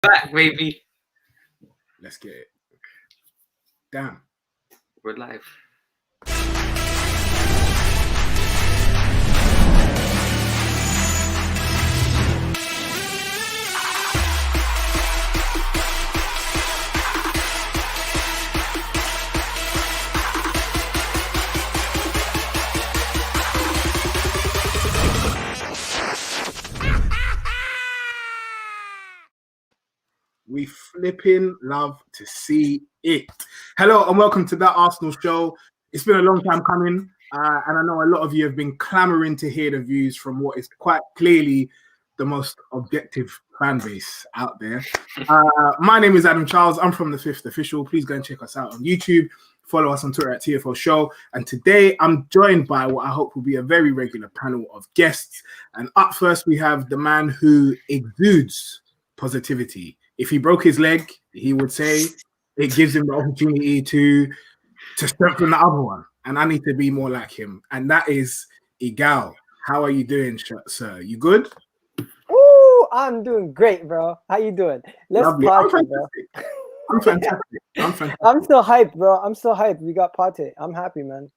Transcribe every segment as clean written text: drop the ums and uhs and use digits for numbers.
Back, baby. Let's get it. Damn. We're live. We flipping love to see it. Hello and welcome to That Arsenal Show. It's been a long time coming, and I know a lot of you have been clamoring to hear the views from what is quite clearly the most objective fan base out there. My name is Adam Charles. I'm from The Fifth Official. Please go and check us out on YouTube. Follow us on Twitter at TFO Show. And today I'm joined by what I hope will be a very regular panel of guests. And up first, we have the man who exudes positivity. If he broke his leg, he would say it gives him the opportunity to strengthen the other one. And I need to be more like him. And that is Igal. How are you doing, sir? You good? Ooh, I'm doing great, bro. How you doing? Let's party, bro. I'm fantastic. I'm still hyped, bro. I'm still hyped. We got Partey. I'm happy, man.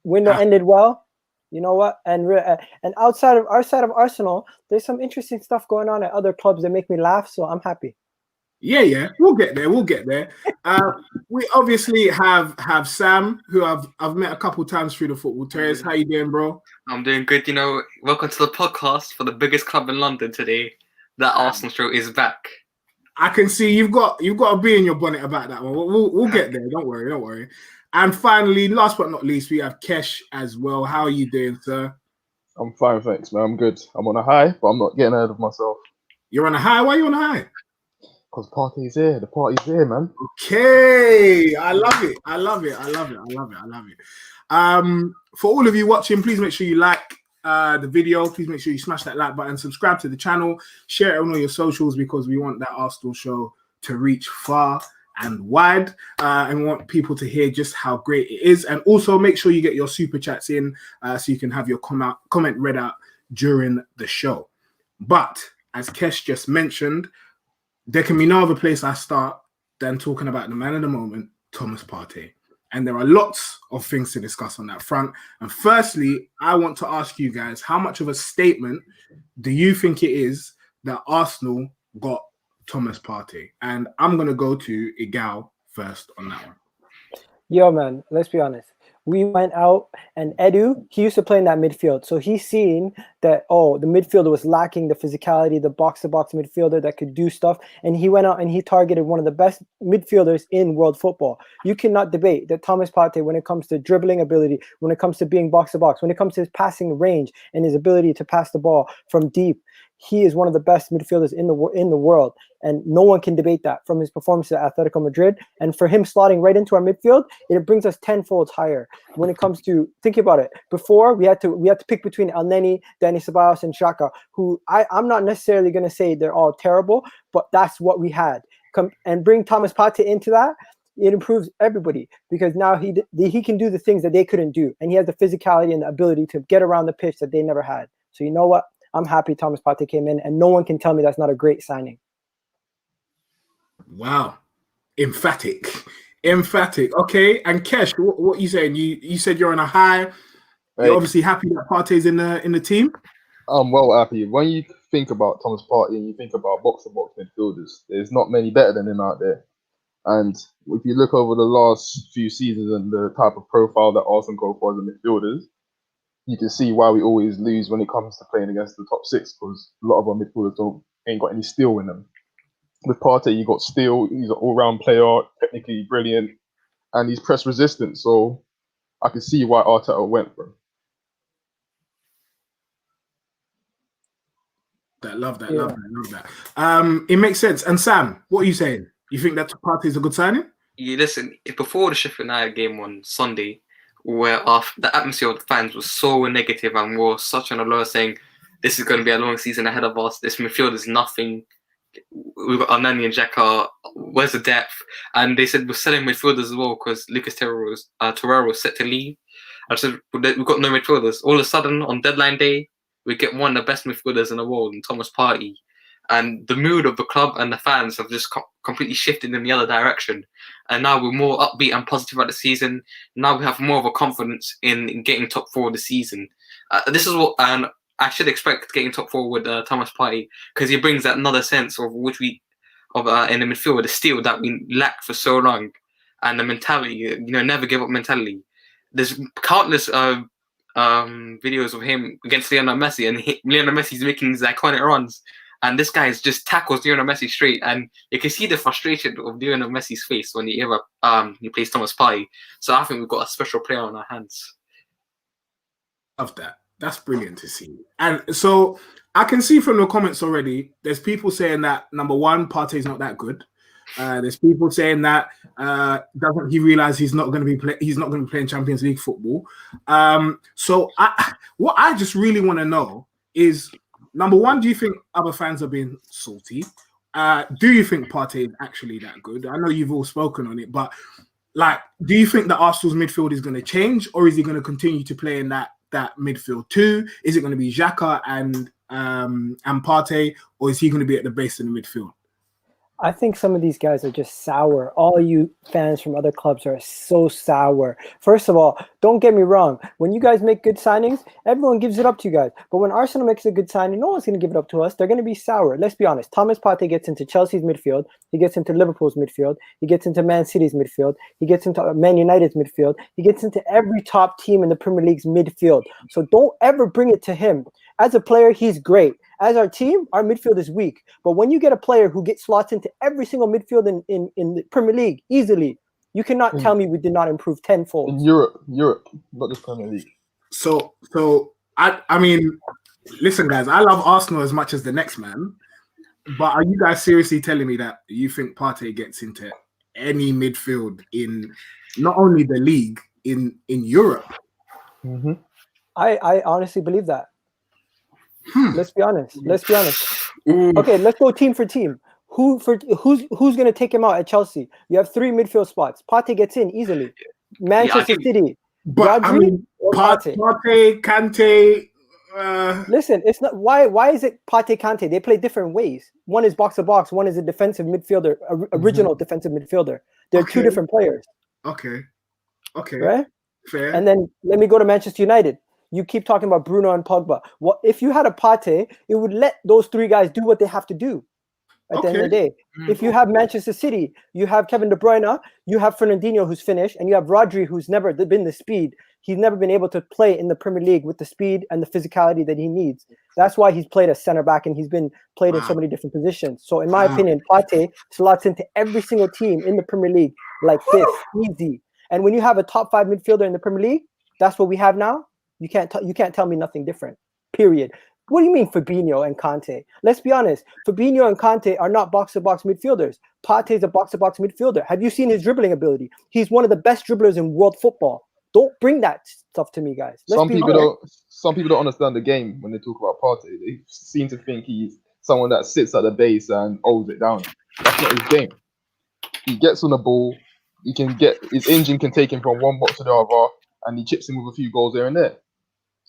Window ended well. You know what? And outside of our side of Arsenal, there's some interesting stuff going on at other clubs that make me laugh. So I'm happy. Yeah. We'll get there. We obviously have Sam, who I've met a couple times through the Football Terrace. How you doing, bro? I'm doing good. You know, welcome to the podcast for the biggest club in London today. That Arsenal show is back. I can see you've got a bee in your bonnet about that one. We'll get there. Don't worry. And finally, last but not least, we have Kesh as well. How are you doing, sir? I'm fine, thanks, man. I'm good. I'm on a high, but I'm not getting ahead of myself. You're on a high? Why are you on a high? Because Partey's here. The party's here, man. Okay. I love it. For all of you watching, please make sure you like the video. Please make sure you smash that like button, subscribe to the channel, share it on all your socials, because we want that Arsenal show to reach far and wide, and we want people to hear just how great it is. And also make sure you get your super chats in, so you can have your comment read out during the show. But as Kesh just mentioned, there can be no other place I start than talking about the man of the moment, Thomas Partey. And there are lots of things to discuss on that front. And firstly, I want to ask you guys, how much of a statement do you think it is that Arsenal got Thomas Partey? And I'm going to go to Igal first on that one. Yo, man, let's be honest. We went out, and Edu, he used to play in that midfield. So he's seen that, the midfielder was lacking the physicality, the box-to-box midfielder that could do stuff. And he went out and he targeted one of the best midfielders in world football. You cannot debate that Thomas Partey, when it comes to dribbling ability, when it comes to being box-to-box, when it comes to his passing range and his ability to pass the ball from deep, he is one of the best midfielders in the world, and no one can debate that from his performance at Atletico Madrid. And for him slotting right into our midfield, it brings us tenfold higher. When it comes to thinking about it, before we had to pick between Elneny, Dani Ceballos, and Xhaka, who I'm not necessarily going to say they're all terrible, but that's what we had. And bring Thomas Partey into that, it improves everybody, because now he can do the things that they couldn't do, and he has the physicality and the ability to get around the pitch that they never had. So you know what? I'm happy Thomas Partey came in, and no one can tell me that's not a great signing. Wow. Emphatic. Okay, and Kesh, what are you saying? You said you're on a high. You're obviously happy that Partey's in the team? I'm well happy. When you think about Thomas Partey and you think about box-to-box midfielders, there's not many better than him out there. And if you look over the last few seasons and the type of profile that Arsenal go for as a midfielders, you can see why we always lose when it comes to playing against the top six, because a lot of our midfielders ain't got any steel in them. With Partey, you got steel. He's an all-round player, technically brilliant, and he's press resistant. So I can see why Arteta went for him. Love that. It makes sense. And Sam, what are you saying? You think that Partey is a good signing? You listen, before the Sheffield United game on Sunday, where the atmosphere of the fans was so negative and we were such on a low, saying this is going to be a long season ahead of us. This midfield is nothing. We've got Elneny and Xhaka. Where's the depth? And they said we're selling midfielders as well, because Lucas Torreira was set to leave. I said we've got no midfielders. All of a sudden, on deadline day, we get one of the best midfielders in the world, and Thomas Partey. and the mood of the club and the fans have just completely shifted in the other direction. And now we're more upbeat and positive about the season. Now we have more of a confidence in getting top 4 this season. This is what, and I should expect getting top 4 with Thomas Partey, because he brings that another sense of in the midfield, the steel that we lacked for so long, and the mentality, never give up mentality. There's countless videos of him against Lionel Messi, and Lionel Messi's making these iconic runs, and this guy just tackles Lionel Messi straight, and you can see the frustration of Lionel Messi's face when he plays Thomas Partey. So I think we've got a special player on our hands. Love that. That's brilliant to see. And so I can see from the comments already, there's people saying that, number one, Partey's not that good. There's people saying that doesn't he realize he's not going to be playing Champions League football. So what I just really want to know is, number one, do you think other fans are being salty? Do you think Partey is actually that good? I know you've all spoken on it, but do you think that Arsenal's midfield is going to change, or is he going to continue to play in that midfield too? Is it going to be Xhaka and Partey, or is he going to be at the base of the midfield? I think some of these guys are just sour. All you fans from other clubs are so sour. First of all, don't get me wrong. When you guys make good signings, everyone gives it up to you guys. But when Arsenal makes a good signing, no one's going to give it up to us. They're going to be sour. Let's be honest. Thomas Partey gets into Chelsea's midfield. He gets into Liverpool's midfield. He gets into Man City's midfield. He gets into Man United's midfield. He gets into every top team in the Premier League's midfield. So don't ever bring it to him. As a player, he's great. As our team, our midfield is weak. But when you get a player who gets slots into every single midfield in the Premier League easily, you cannot tell me we did not improve tenfold. In Europe, not just Premier League. So I mean, listen, guys, I love Arsenal as much as the next man. But are you guys seriously telling me that you think Partey gets into any midfield in not only the league, in Europe? Mm-hmm. I honestly believe that. Let's be honest. Ooh. Okay, let's go team for team. Who's going to take him out at Chelsea? You have 3 midfield spots. Partey gets in easily. Manchester City. But Rodri, I mean, Partey, Kante. Listen, it's not why is it Partey, Kante? They play different ways. One is box to box. One is a defensive midfielder, original defensive midfielder. They're two different players. Okay. Right. Fair. And then let me go to Manchester United. You keep talking about Bruno and Pogba. What if you had a Partey? It would let those 3 guys do what they have to do. At the end of the day, if you have Manchester City, you have Kevin De Bruyne, you have Fernandinho who's finished, and you have Rodri who's never been the speed. He's never been able to play in the Premier League with the speed and the physicality that he needs. That's why he's played as center back and he's been played in so many different positions. So in my opinion, Partey slots into every single team in the Premier League like this, easy. And when you have a top 5 midfielder in the Premier League, that's what we have now. You can't tell me nothing different. Period. What do you mean Fabinho and Kante? Let's be honest. Fabinho and Kante are not box-to-box midfielders. Partey is a box-to-box midfielder. Have you seen his dribbling ability? He's one of the best dribblers in world football. Don't bring that stuff to me, guys. Some people don't understand the game when they talk about Partey. They seem to think he's someone that sits at the base and holds it down. That's not his game. He gets on the ball. He can get his engine can take him from one box to the other, and he chips in with a few goals here and there.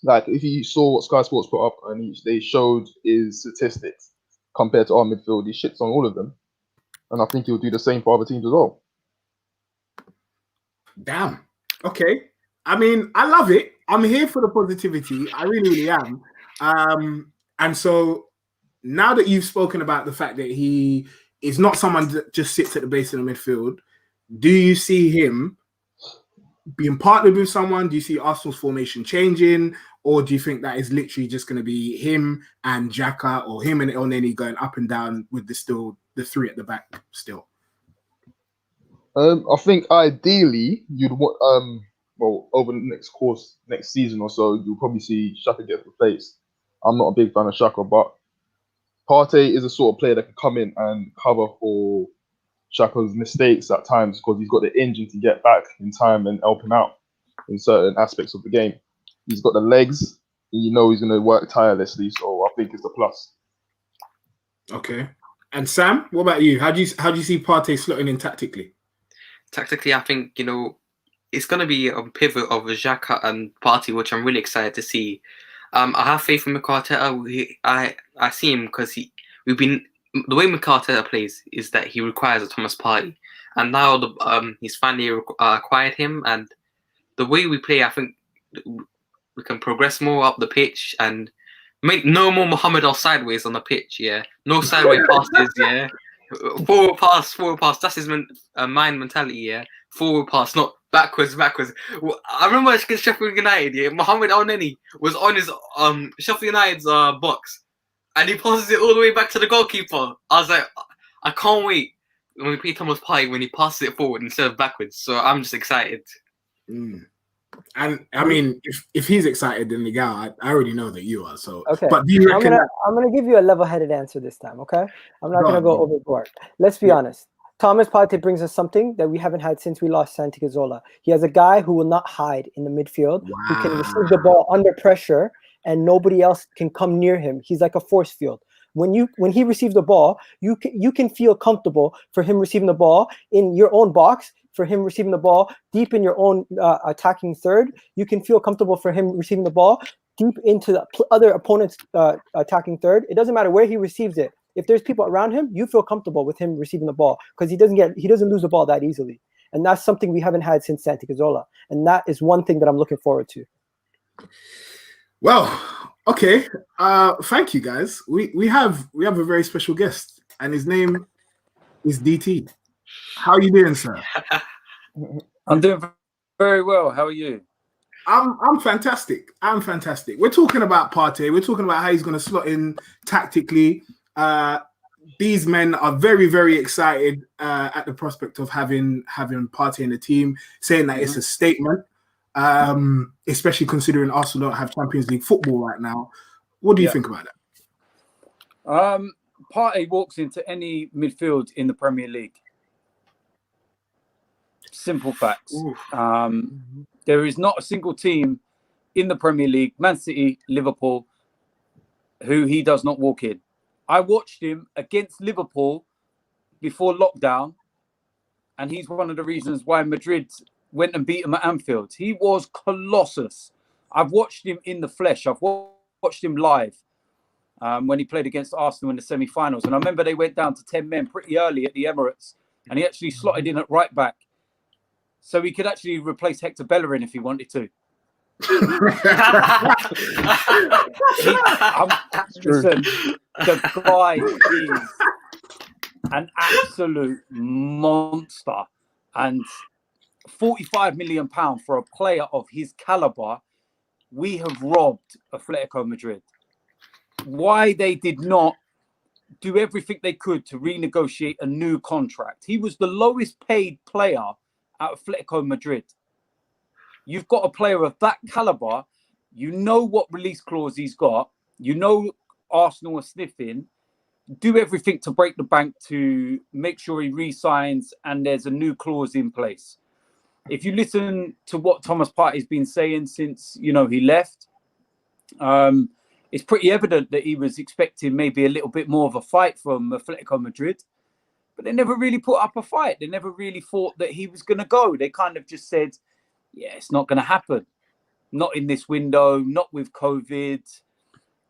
Like, if you saw what Sky Sports put up and they showed his statistics compared to our midfield, he shits on all of them. And I think he'll do the same for other teams as well. Damn. Okay. I mean, I love it. I'm here for the positivity. I really, really am. And so now that you've spoken about the fact that he is not someone that just sits at the base of the midfield, do you see him being partnered with someone? Do you see Arsenal's formation changing? Or do you think that is literally just going to be him and Xhaka, or him and Elneny going up and down with the 3 at the back still? I think ideally you'd want over the next season or so, you'll probably see Xhaka get replaced. I'm not a big fan of Xhaka, but Partey is a sort of player that can come in and cover for Xhaka's mistakes at times, because he's got the engine to get back in time and help him out in certain aspects of the game. He's got the legs, and you know he's going to work tirelessly, so I think it's a plus. Okay. And Sam, what about you? How do you see Partey slotting in tactically? Tactically, I think, it's going to be a pivot of Xhaka and Partey, which I'm really excited to see. I have faith in Arteta. I see him because we've been the way Arteta plays is that he requires a Thomas Partey, and now he's finally acquired him. And the way we play, I think we can progress more up the pitch and make no more Mohamed Al sideways on the pitch. Yeah, no sideways passes. Yeah, forward pass. That's his mind mentality. Yeah, forward pass, not backwards. I remember against Sheffield United. Yeah, Mohamed Al Neni was on his Sheffield United's box. And he passes it all the way back to the goalkeeper. I was like, I can't wait when we play Thomas Partey when he passes it forward instead of backwards. So I'm just excited. And I mean, if he's excited, then the guy, I already know that you are. So, okay. But do you reckon I'm gonna give you a level-headed answer this time. Okay, I'm not gonna go overboard. Let's be honest. Thomas Partey brings us something that we haven't had since we lost Santi Cazorla. He has a guy who will not hide in the midfield, who can receive the ball under pressure, and nobody else can come near him. He's like a force field. When he receives the ball, you can feel comfortable for him receiving the ball in your own box, for him receiving the ball deep in your own attacking third. You can feel comfortable for him receiving the ball deep into the other opponent's attacking third. It doesn't matter where he receives it. If there's people around him, you feel comfortable with him receiving the ball because he doesn't lose the ball that easily. And that's something we haven't had since Santi Cazorla. And that is one thing that I'm looking forward to. Well, okay. Thank you, guys. We have a very special guest, and his name is DT. How are you doing, sir? I'm doing very well. How are you? I'm fantastic. We're talking about Partey. We're talking about how he's going to slot in tactically. These men are very, very excited at the prospect of having Partey in the team, saying that it's a statement. Especially considering Arsenal don't have Champions League football right now. What do you think about that? Partey walks into any midfield in the Premier League. Simple facts. There is not a single team in the Premier League, Man City, Liverpool, who he does not walk in. I watched him against Liverpool before lockdown, and he's one of the reasons why Madrid went and beat him at Anfield. He was colossus. I've watched him in the flesh. I've watched him live when he played against Arsenal in the semi-finals. And I remember they went down to 10 men pretty early at the Emirates, and he actually slotted in at right back. So he could actually replace Hector Bellerin if he wanted to. Listen, the guy is an absolute monster. And £45 million for a player of his caliber, we have robbed Atletico Madrid. Why they did not do everything they could to renegotiate a new contract. He was the lowest paid player at Atletico Madrid. You've got a player of that caliber. You know what release clause he's got. You know Arsenal are sniffing. Do everything to break the bank to make sure he re-signs and there's a new clause in place. If you listen to what Thomas Partey has been saying since, he left, it's pretty evident that he was expecting maybe a little bit more of a fight from Atletico Madrid. But they never really put up a fight. They never really thought that he was going to go. They kind of just said, yeah, it's not going to happen. Not in this window, not with COVID.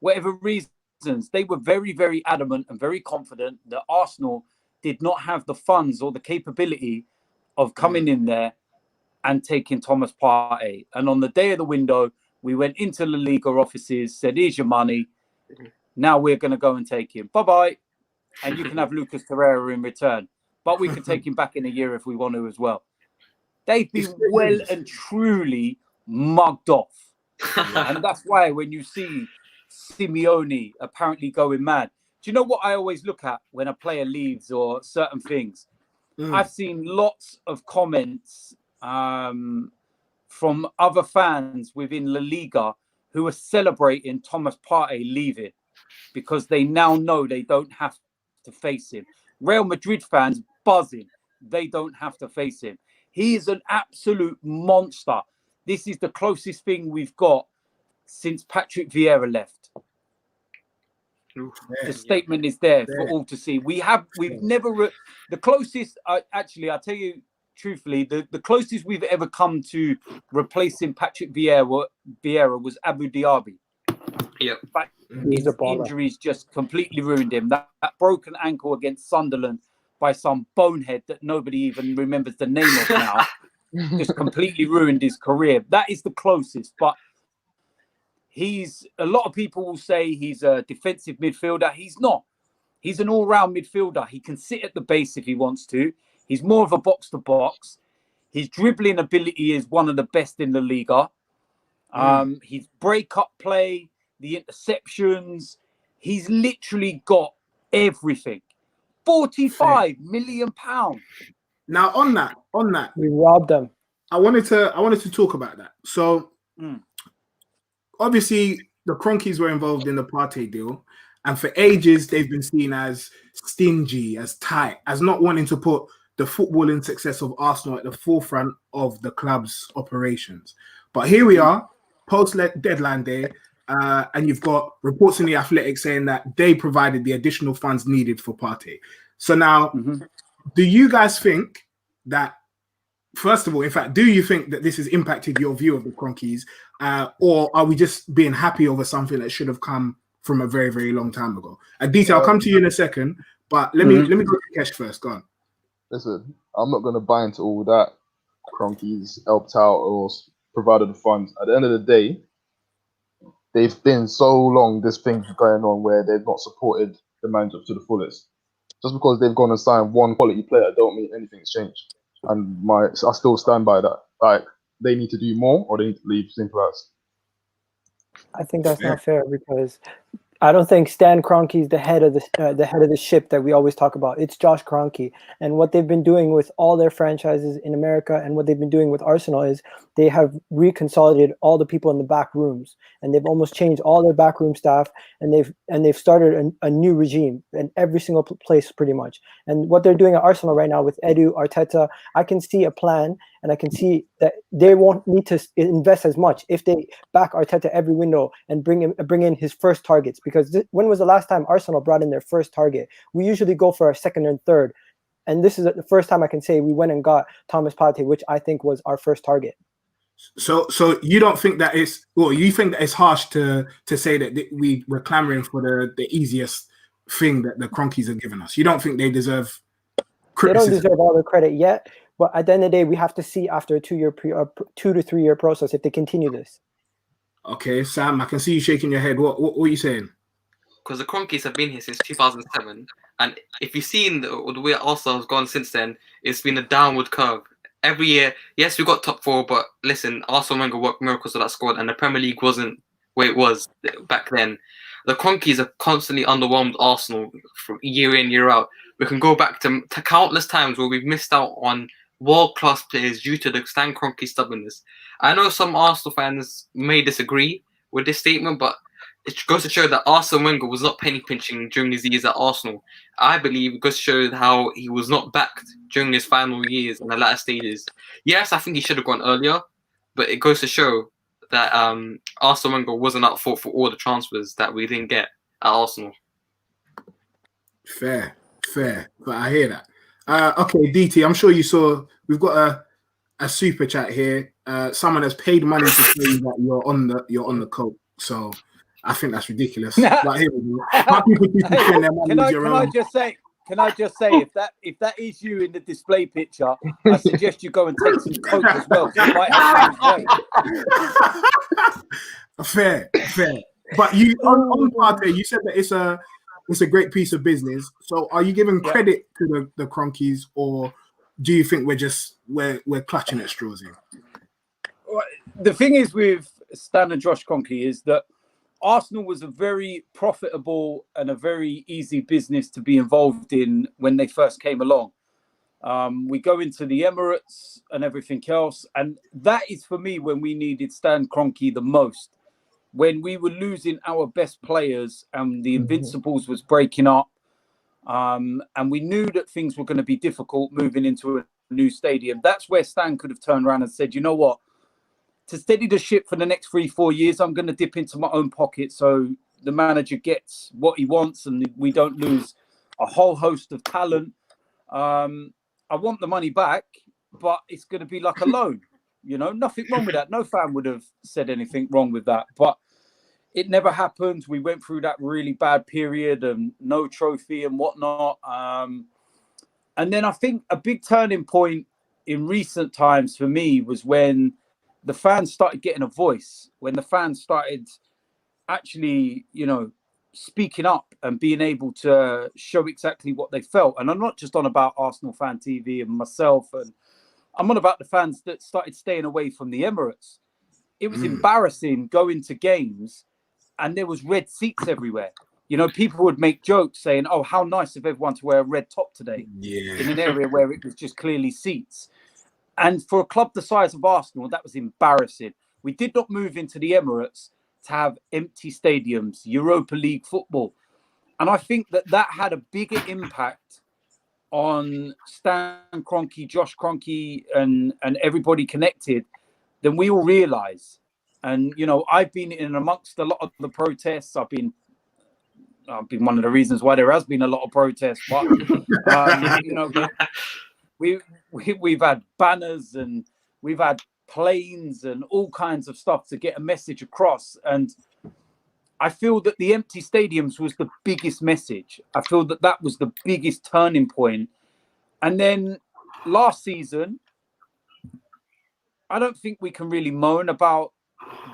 Whatever reasons, they were very, very adamant and very confident that Arsenal did not have the funds or the capability of coming in there and taking Thomas Partey. And on the day of the window, we went into La Liga offices, said, here's your money. Now we're going to go and take him. Bye-bye. And you can have Lucas Torreira in return. But we can take him back in a year if we want to as well. They've been well and truly mugged off. And that's why when you see Simeone apparently going mad, do you know what I always look at when a player leaves or certain things? I've seen lots of comments from other fans within La Liga who are celebrating Thomas Partey leaving because they now know they don't have to face him. Real Madrid fans buzzing. They don't have to face him. He is an absolute monster. This is the closest thing we've got since Patrick Vieira left. The statement is there for all to see. We've never, the closest, actually, I'll tell you truthfully, the closest we've ever come to replacing Patrick Vieira was Abu Dhabi. Yep. But He's his a baller. injuries just completely ruined him. That broken ankle against Sunderland by some bonehead that nobody even remembers the name of now just completely ruined his career. That is the closest. But a lot of people will say he's a defensive midfielder. He's not. He's an all-round midfielder. He can sit at the base if he wants to. He's more of a box-to-box. His dribbling ability is one of the best in the Liga. His break-up play, the interceptions, he's literally got everything. £45 million. Now on that, We robbed them. I wanted to talk about that. So obviously the Cronkies were involved in the Partey deal, and for ages they've been seen as stingy, as tight, as not wanting to put the footballing success of Arsenal at the forefront of the club's operations. But here we are, post-deadline day, and you've got reports in The Athletic saying that they provided the additional funds needed for Partey. So now, do you guys think that, first of all, in fact, do you think that this has impacted your view of the Cronkies, or are we just being happy over something that should have come from a very, very long time ago? Aditi, I'll come to you in a second, but let me go to Kesh first. Go on. Listen, I'm not going to buy into all that. Cronkies helped out or provided the funds. At the end of the day, they've been so long this thing's going on where they've not supported the manager to the fullest. Just because they've gone and signed one quality player don't mean anything's changed. And I still stand by that. Like, they need to do more or they need to leave. Simple as. I think that's not fair, because I don't think Stan Kroenke's the head of the ship that we always talk about. It's Josh Kroenke, and what they've been doing with all their franchises in America and what they've been doing with Arsenal is they have reconsolidated all the people in the back rooms, and they've almost changed all their backroom staff, and they've started a new regime in every single place pretty much. And what they're doing at Arsenal right now with Edu, Arteta, I can see a plan, and I can see that they won't need to invest as much if they back Arteta every window and bring in his first targets. Because when was the last time Arsenal brought in their first target? We usually go for our second and third. And this is the first time I can say we went and got Thomas Partey, which I think was our first target. So you don't think that you think that it's harsh to say that we were clamoring for the easiest thing that the Cronkies have given us? You don't think they deserve criticism? They don't deserve all the credit yet, but at the end of the day, we have to see after a 2 to 3 year process if they continue this. Okay, Sam, I can see you shaking your head. What are you saying? Because the Cronkies have been here since 2007, and if you've seen the way Arsenal has gone since then, it's been a downward curve. Every year, yes, we got top 4, but listen, Arsenal Wenger worked miracles with that squad, and the Premier League wasn't where it was back then. The Cronkies have constantly underwhelmed Arsenal from year in, year out. We can go back to countless times where we've missed out on world-class players due to the Stan Kroenke stubbornness. I know some Arsenal fans may disagree with this statement, but it goes to show that Arsene Wenger was not penny pinching during his years at Arsenal. I believe it goes to show how he was not backed during his final years and the latter stages. Yes, I think he should have gone earlier, but it goes to show that Arsene Wenger wasn't up for all the transfers that we didn't get at Arsenal. Fair. But I hear that. Okay, DT, I'm sure you saw we've got a super chat here. Someone has paid money to say that you're on the coke. So I think that's ridiculous. But here we go. Can I just say, if that is you in the display picture, I suggest you go and take some coke as well. You might have Fair. But you on Partey, you said that it's a great piece of business. So are you giving credit to the Cronkies, or do you think we're clutching at straws here? The thing is with Stan and Josh Kroenke is that Arsenal was a very profitable and a very easy business to be involved in when they first came along. We go into the Emirates and everything else. And that is, for me, when we needed Stan Kroenke the most. When we were losing our best players and the Invincibles was breaking up. And we knew that things were going to be difficult moving into a new stadium. That's where Stan could have turned around and said, you know what? To steady the ship for the next 3-4 years, I'm going to dip into my own pocket so the manager gets what he wants and we don't lose a whole host of talent. I want the money back, but it's going to be like a loan. You know, nothing wrong with that. No fan would have said anything wrong with that. But it never happened. We went through that really bad period and no trophy and whatnot. And then I think a big turning point in recent times for me was when the fans started getting a voice, when the fans started actually, speaking up and being able to show exactly what they felt. And I'm not just on about Arsenal Fan TV and myself, and I'm on about the fans that started staying away from the Emirates. It was embarrassing going to games and there was red seats everywhere. People would make jokes saying, oh, how nice of everyone to wear a red top today in an area where it was just clearly seats. And for a club the size of Arsenal, that was embarrassing. We did not move into the Emirates to have empty stadiums, Europa League football. And I think that had a bigger impact on Stan Kroenke, Josh Kroenke, and everybody connected than we all realise. And, I've been in amongst a lot of the protests. I've been one of the reasons why there has been a lot of protests. But, we've had banners and we've had planes and all kinds of stuff to get a message across. And I feel that the empty stadiums was the biggest message. I feel that was the biggest turning point. And then last season, I don't think we can really moan about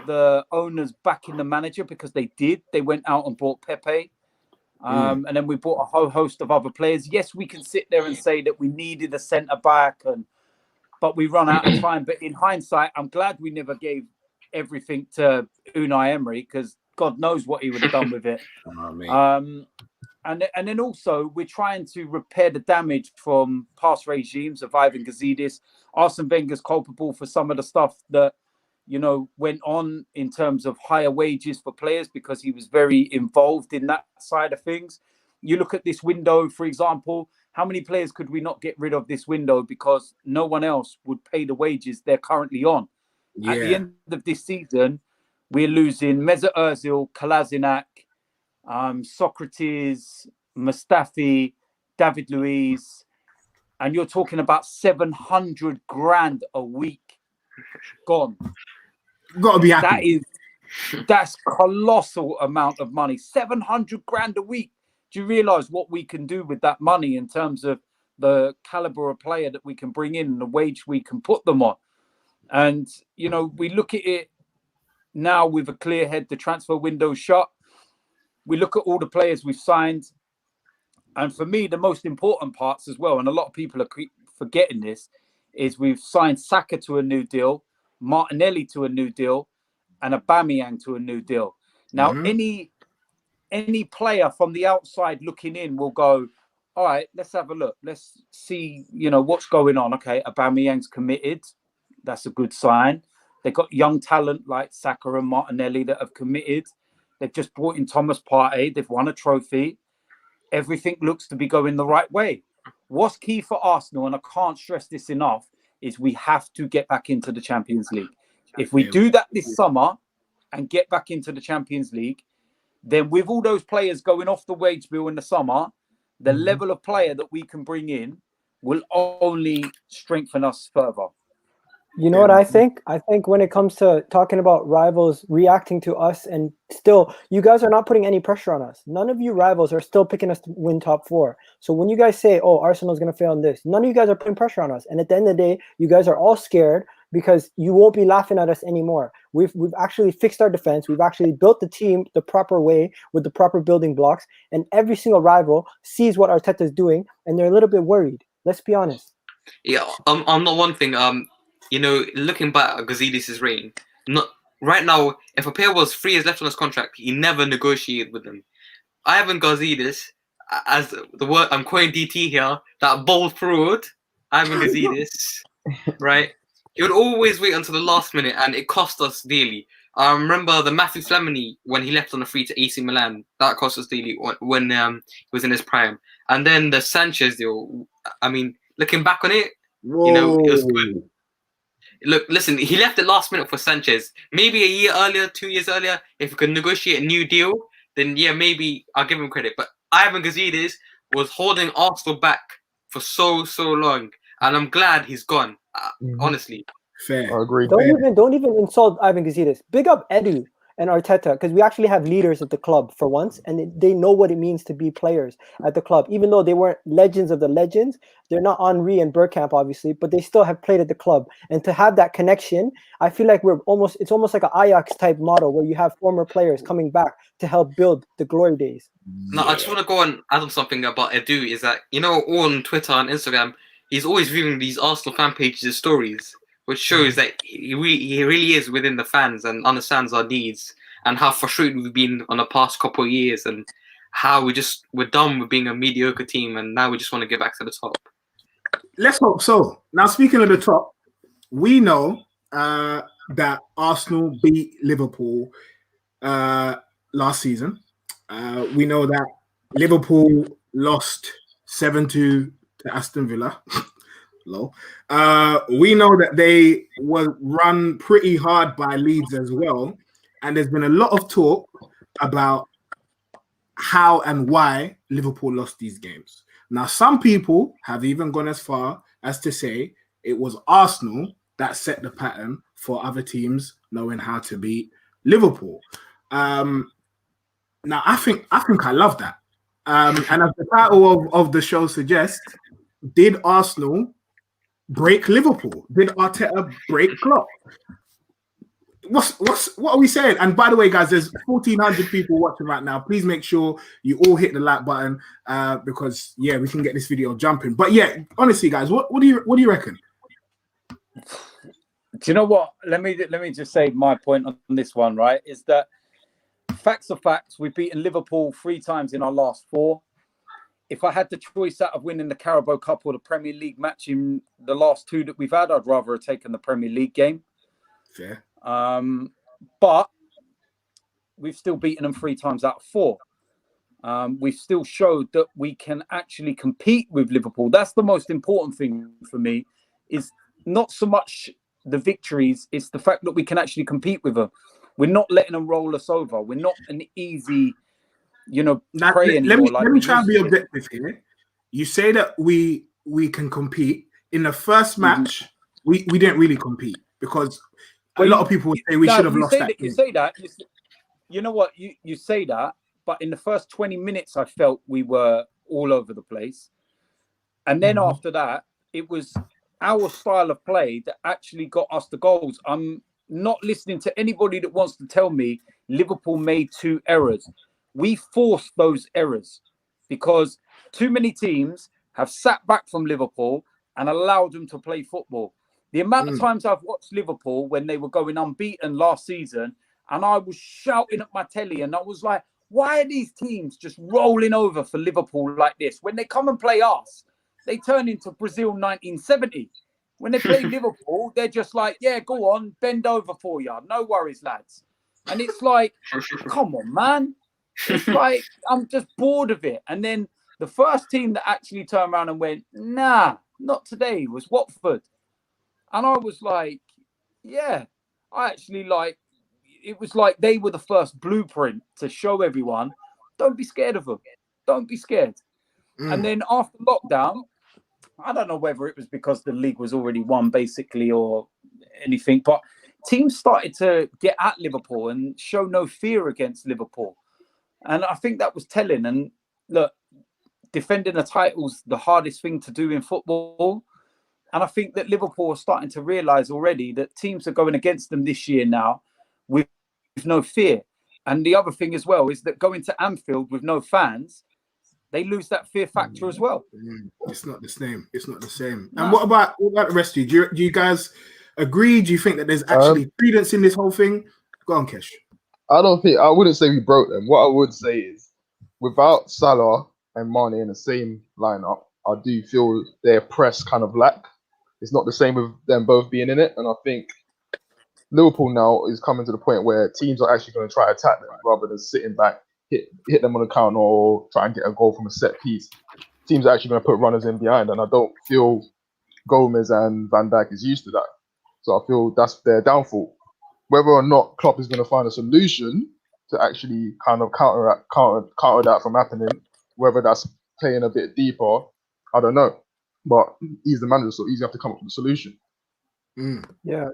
the owners backing the manager because they did. They went out and bought Pepe. And then we bought a whole host of other players. Yes, we can sit there and say that we needed a centre-back, but we run out of time. But in hindsight, I'm glad we never gave everything to Unai Emery because God knows what he would have done with it. And then also, we're trying to repair the damage from past regimes of Ivan Gazidis. Arsene Wenger's culpable for some of the stuff that went on in terms of higher wages for players because he was very involved in that side of things. You look at this window, for example, how many players could we not get rid of this window because no one else would pay the wages they're currently on? Yeah. At the end of this season, we're losing Mesut Ozil, Kolasinac, Socrates, Mustafi, David Luiz, and you're talking about 700 grand a week gone. Got to be happy. That's colossal amount of money. 700 grand a week. Do you realize what we can do with that money in terms of the caliber of player that we can bring in and the wage we can put them on? And, we look at it now with a clear head, the transfer window shut. We look at all the players we've signed. And for me, the most important parts as well, and a lot of people are forgetting this, is we've signed Saka to a new deal, Martinelli to a new deal, and Aubameyang to a new deal. Now, any player from the outside looking in will go, all right, let's have a look. Let's see, what's going on. Okay, Aubameyang's committed. That's a good sign. They've got young talent like Saka and Martinelli that have committed. They've just brought in Thomas Partey. They've won a trophy. Everything looks to be going the right way. What's key for Arsenal, and I can't stress this enough, is we have to get back into the Champions League. If we do that this summer and get back into the Champions League, then with all those players going off the wage bill in the summer, the level of player that we can bring in will only strengthen us further. You know what I think? I think when it comes to talking about rivals reacting to us, and still, you guys are not putting any pressure on us. None of you rivals are still picking us to win top 4. So when you guys say, oh, Arsenal's going to fail in this, none of you guys are putting pressure on us. And at the end of the day, you guys are all scared because you won't be laughing at us anymore. We've actually fixed our defense. We've actually built the team the proper way with the proper building blocks. And every single rival sees what Arteta is doing, and they're a little bit worried. Let's be honest. Yeah, I'm not one thing. Looking back at Gazidis' reign, right now, if a player was 3 years left on his contract, he never negotiated with them. Ivan Gazidis, as the word I'm quoting DT here, that bold fraud, Ivan Gazidis, right? He would always wait until the last minute, and it cost us dearly. I remember the Matthew Flamini when he left on a free to AC Milan. That cost us dearly when he was in his prime. And then the Sanchez deal. I mean, looking back on it, it was good. Look, listen, he left it last minute for Sanchez. Maybe a year earlier, 2 years earlier, if we could negotiate a new deal, then yeah, maybe I'll give him credit. But Ivan Gazidis was holding Arsenal back for so long, and I'm glad he's gone. Honestly, fair. I agree. Don't even insult Ivan Gazidis. Big up Edu. and Arteta, because we actually have leaders at the club for once, and they know what it means to be players at the club. Even though they weren't legends of the legends, they're not Henry and Bergkamp, obviously, but they still have played at the club. And to have that connection, I feel like it's almost like an Ajax type model where you have former players coming back to help build the glory days. No, I just want to go and add on something about Edu. Is that, you know, on Twitter and Instagram, he's always viewing these Arsenal fan pages' stories, which shows that he really is within the fans and understands our needs and how frustrated we've been on the past couple of years and how we're done with being a mediocre team and now we just want to get back to the top. Let's hope so. Now, speaking of the top, we know that Arsenal beat Liverpool last season. We know that Liverpool lost 7-2 to Aston Villa. Low. We know that they were run pretty hard by Leeds as well. And there's been a lot of talk about how and why Liverpool lost these games. Now, some people have even gone as far as to say it was Arsenal that set the pattern for other teams knowing how to beat Liverpool. Now, I think I love that. And as the title of the show suggests, did Arsenal break Liverpool? Did Arteta break Klopp? What are we saying? And by the way, guys, there's 1,400 people watching right now. Please make sure you all hit the like button because we can get this video jumping. But yeah, honestly, guys, what do you reckon? Do you know what? Let me just say my point on this one. Right, is that facts are facts. We've beaten Liverpool 3 times in our last 4. If I had the choice out of winning the Carabao Cup or the Premier League match in the last 2 that we've had, I'd rather have taken the Premier League game. Fair. But we've still beaten them 3 times out of 4. We've still showed that we can actually compete with Liverpool. That's the most important thing for me, is not so much the victories, it's the fact that we can actually compete with them. We're not letting them roll us over. We're not an easy... Now, let me try and be objective here. You say that we can compete. In the first match, we didn't really compete because a lot of people would say we should have lost that game. You say that. You know what? You say that, but in the first 20 minutes, I felt we were all over the place. And then after that, it was our style of play that actually got us the goals. I'm not listening to anybody that wants to tell me Liverpool made 2 errors. We forced those errors because too many teams have sat back from Liverpool and allowed them to play football. The amount of times I've watched Liverpool when they were going unbeaten last season, and I was shouting at my telly and I was like, why are these teams just rolling over for Liverpool like this? When they come and play us, they turn into Brazil 1970. When they play Liverpool, they're just like, yeah, go on, bend over for you. No worries, lads. And it's like, come on, man. It's like, I'm just bored of it. And then the first team that actually turned around and went, nah, not today, was Watford. And I was like, yeah, it was like they were the first blueprint to show everyone, don't be scared of them. Don't be scared. And then after lockdown, I don't know whether it was because the league was already won basically or anything, but teams started to get at Liverpool and show no fear against Liverpool. And I think that was telling. And look, defending a title's the hardest thing to do in football. And I think that Liverpool are starting to realise already that teams are going against them this year now with no fear. And the other thing as well is that going to Anfield with no fans, they lose that fear factor as well. It's not the same. It's not the same. No. And what about the rest of you? Do you guys agree? Do you think that there's actually credence in this whole thing? Go on, Kesh. I wouldn't say we broke them. What I would say is, without Salah and Mane in the same lineup, I do feel their press kind of lack. It's not the same with them both being in it. And I think Liverpool now is coming to the point where teams are actually going to try to attack them rather than sitting back, hit them on the counter or try and get a goal from a set piece. Teams are actually going to put runners in behind. And I don't feel Gomez and Van Dijk is used to that. So I feel that's their downfall. Whether or not Klopp is going to find a solution to actually kind of counter that from happening, whether that's playing a bit deeper, I don't know. But he's the manager, so he's going to have to come up with a solution. Yeah.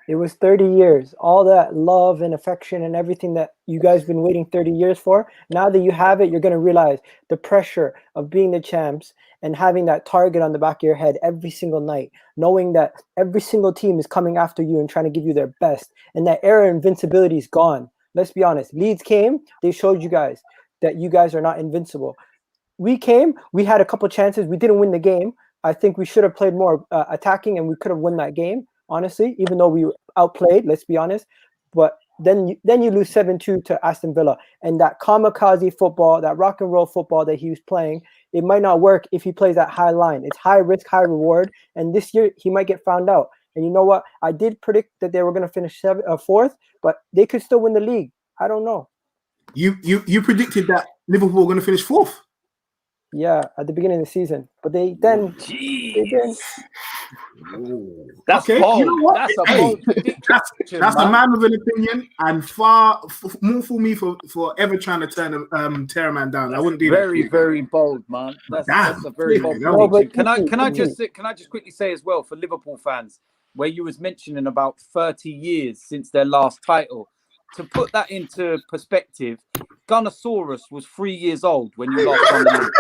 It was 30 years. All that love and affection and everything that you guys been waiting 30 years for. Now that you have it, you're going to realize the pressure of being the champs and having that target on the back of your head every single night, knowing that every single team is coming after you and trying to give you their best. And that era of invincibility is gone. Let's be honest. Leeds came, they showed you guys that you guys are not invincible. We came, we had a couple chances. We didn't win the game. I think we should have played more attacking and we could have won that game. Honestly, even though we were outplayed, let's be honest, but then you lose 7-2 to Aston Villa, and that kamikaze football, that rock and roll football that he was playing, it might not work if he plays that high line. It's high risk, high reward, and this year he might get found out. And you know what? I did predict that they were going to finish fourth, but they could still win the league. I don't know. You predicted that Liverpool were going to finish fourth. Yeah, at the beginning of the season, but they then. That's okay. bold. You know what? That's a Hey, bold prediction, that's a man. man with an opinion, and far more for me for ever trying to tear a man down. I wouldn't do that. Very, very bold, man. That's a very bold No, prediction. but Can I just quickly say as well for Liverpool fans, where you was mentioning about 30 years since their last title, to put that into perspective, Gunnosaurus was 3 years old when you last won the league.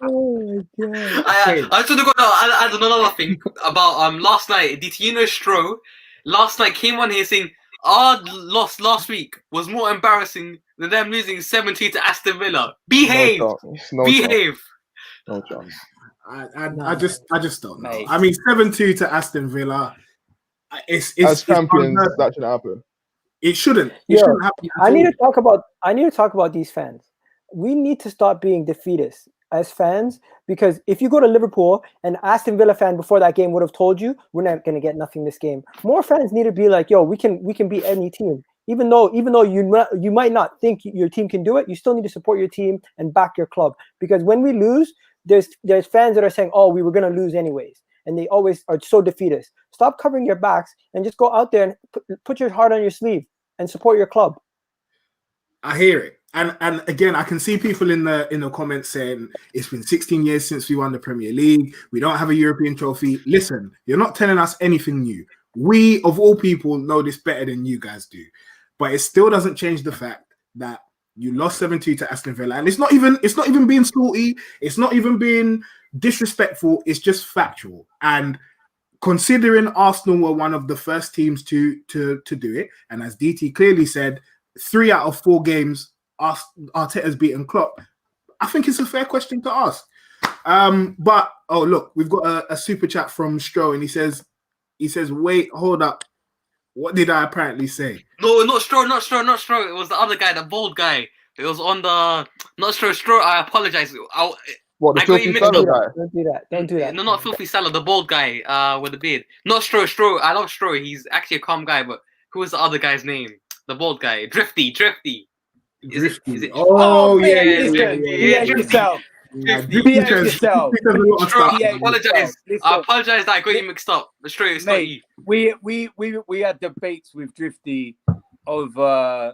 Oh my God. I should have got to add another thing about last night. Did you know Stro last night came on here saying our loss last week was more embarrassing than them losing 7-2 to Aston Villa? Behave, behave. No chance. I just don't know. Mate. I mean, 7-2 to Aston Villa. It's As champions, that shouldn't happen. It shouldn't. It Yo, shouldn't happen. I need to talk about these fans. We need to stop being defeatists as fans, because if you go to Liverpool, an Aston Villa fan before that game would have told you we're not going to get nothing this game. More fans need to be like, yo, we can beat any team. Even though you might not think your team can do it, you still need to support your team and back your club, because when we lose, there's fans that are saying, oh, we were going to lose anyways, and they always are so defeatist. Stop covering your backs and just go out there and put your heart on your sleeve and support your club. I hear it. And again, I can see people in the comments saying it's been 16 years since we won the Premier League. We don't have a European trophy. Listen, you're not telling us anything new. We, of all people, know this better than you guys do. But it still doesn't change the fact that you lost 7-2 to Aston Villa. And it's not even being salty. It's not even being disrespectful. It's just factual. And considering Arsenal were one of the first teams to do it, and as DT clearly said, 3 out of 4 games Arteta's beaten Klopp, I think it's a fair question to ask. But oh look, we've got a super chat from Stro, and he says, wait, hold up. What did I apparently say? No, not Stro. It was the other guy, the bald guy. It was on the not Stro. I apologize. What, the I got you filthy mixed fellow up. guy? Don't do that. No, not Filthy Salah, the bald guy with the beard. Not Stro. I love Stro. He's actually a calm guy, but who was the other guy's name? The bald guy. Drifty. Is it? Oh, yeah. yourself. I apologize that I got you mixed up. Stro, it's not you. We had debates with Drifty over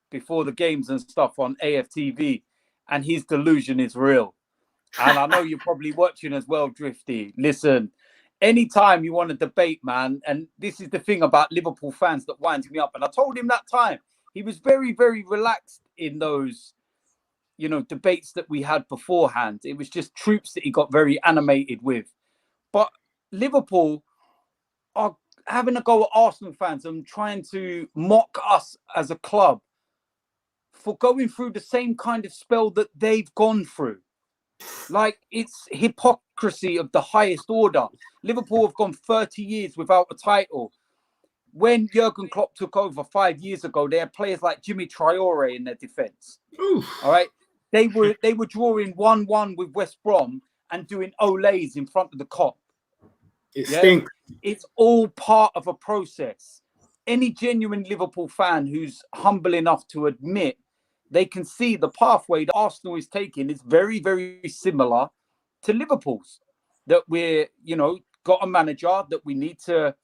before the games and stuff on AFTV, and his delusion is real. And I know you're probably watching as well, Drifty. Listen, anytime you want to debate, man, and this is the thing about Liverpool fans that winds me up. And I told him that time, he was very, very relaxed in those, debates that we had beforehand. It was just troops that he got very animated with. But Liverpool are having a go at Arsenal fans and trying to mock us as a club for going through the same kind of spell that they've gone through. Like, it's hypocrisy of the highest order. Liverpool have gone 30 years without a title. When Jurgen Klopp took over 5 years ago, they had players like Jimmy Traore in their defence. All right, they were drawing 1-1 with West Brom and doing olays in front of the Kop. It stinks. It's all part of a process. Any genuine Liverpool fan who's humble enough to admit they can see the pathway that Arsenal is taking is very, very similar to Liverpool's. That we're, got a manager that we need to,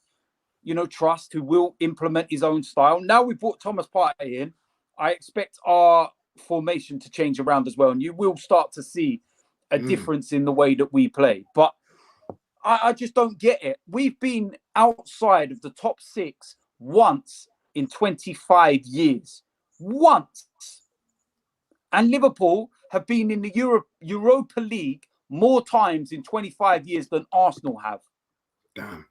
trust, who will implement his own style. Now we've brought Thomas Partey in. I expect our formation to change around as well. And you will start to see a difference in the way that we play. But I just don't get it. We've been outside of the top 6 once in 25 years. Once. And Liverpool have been in the Europa League more times in 25 years than Arsenal have. Damn.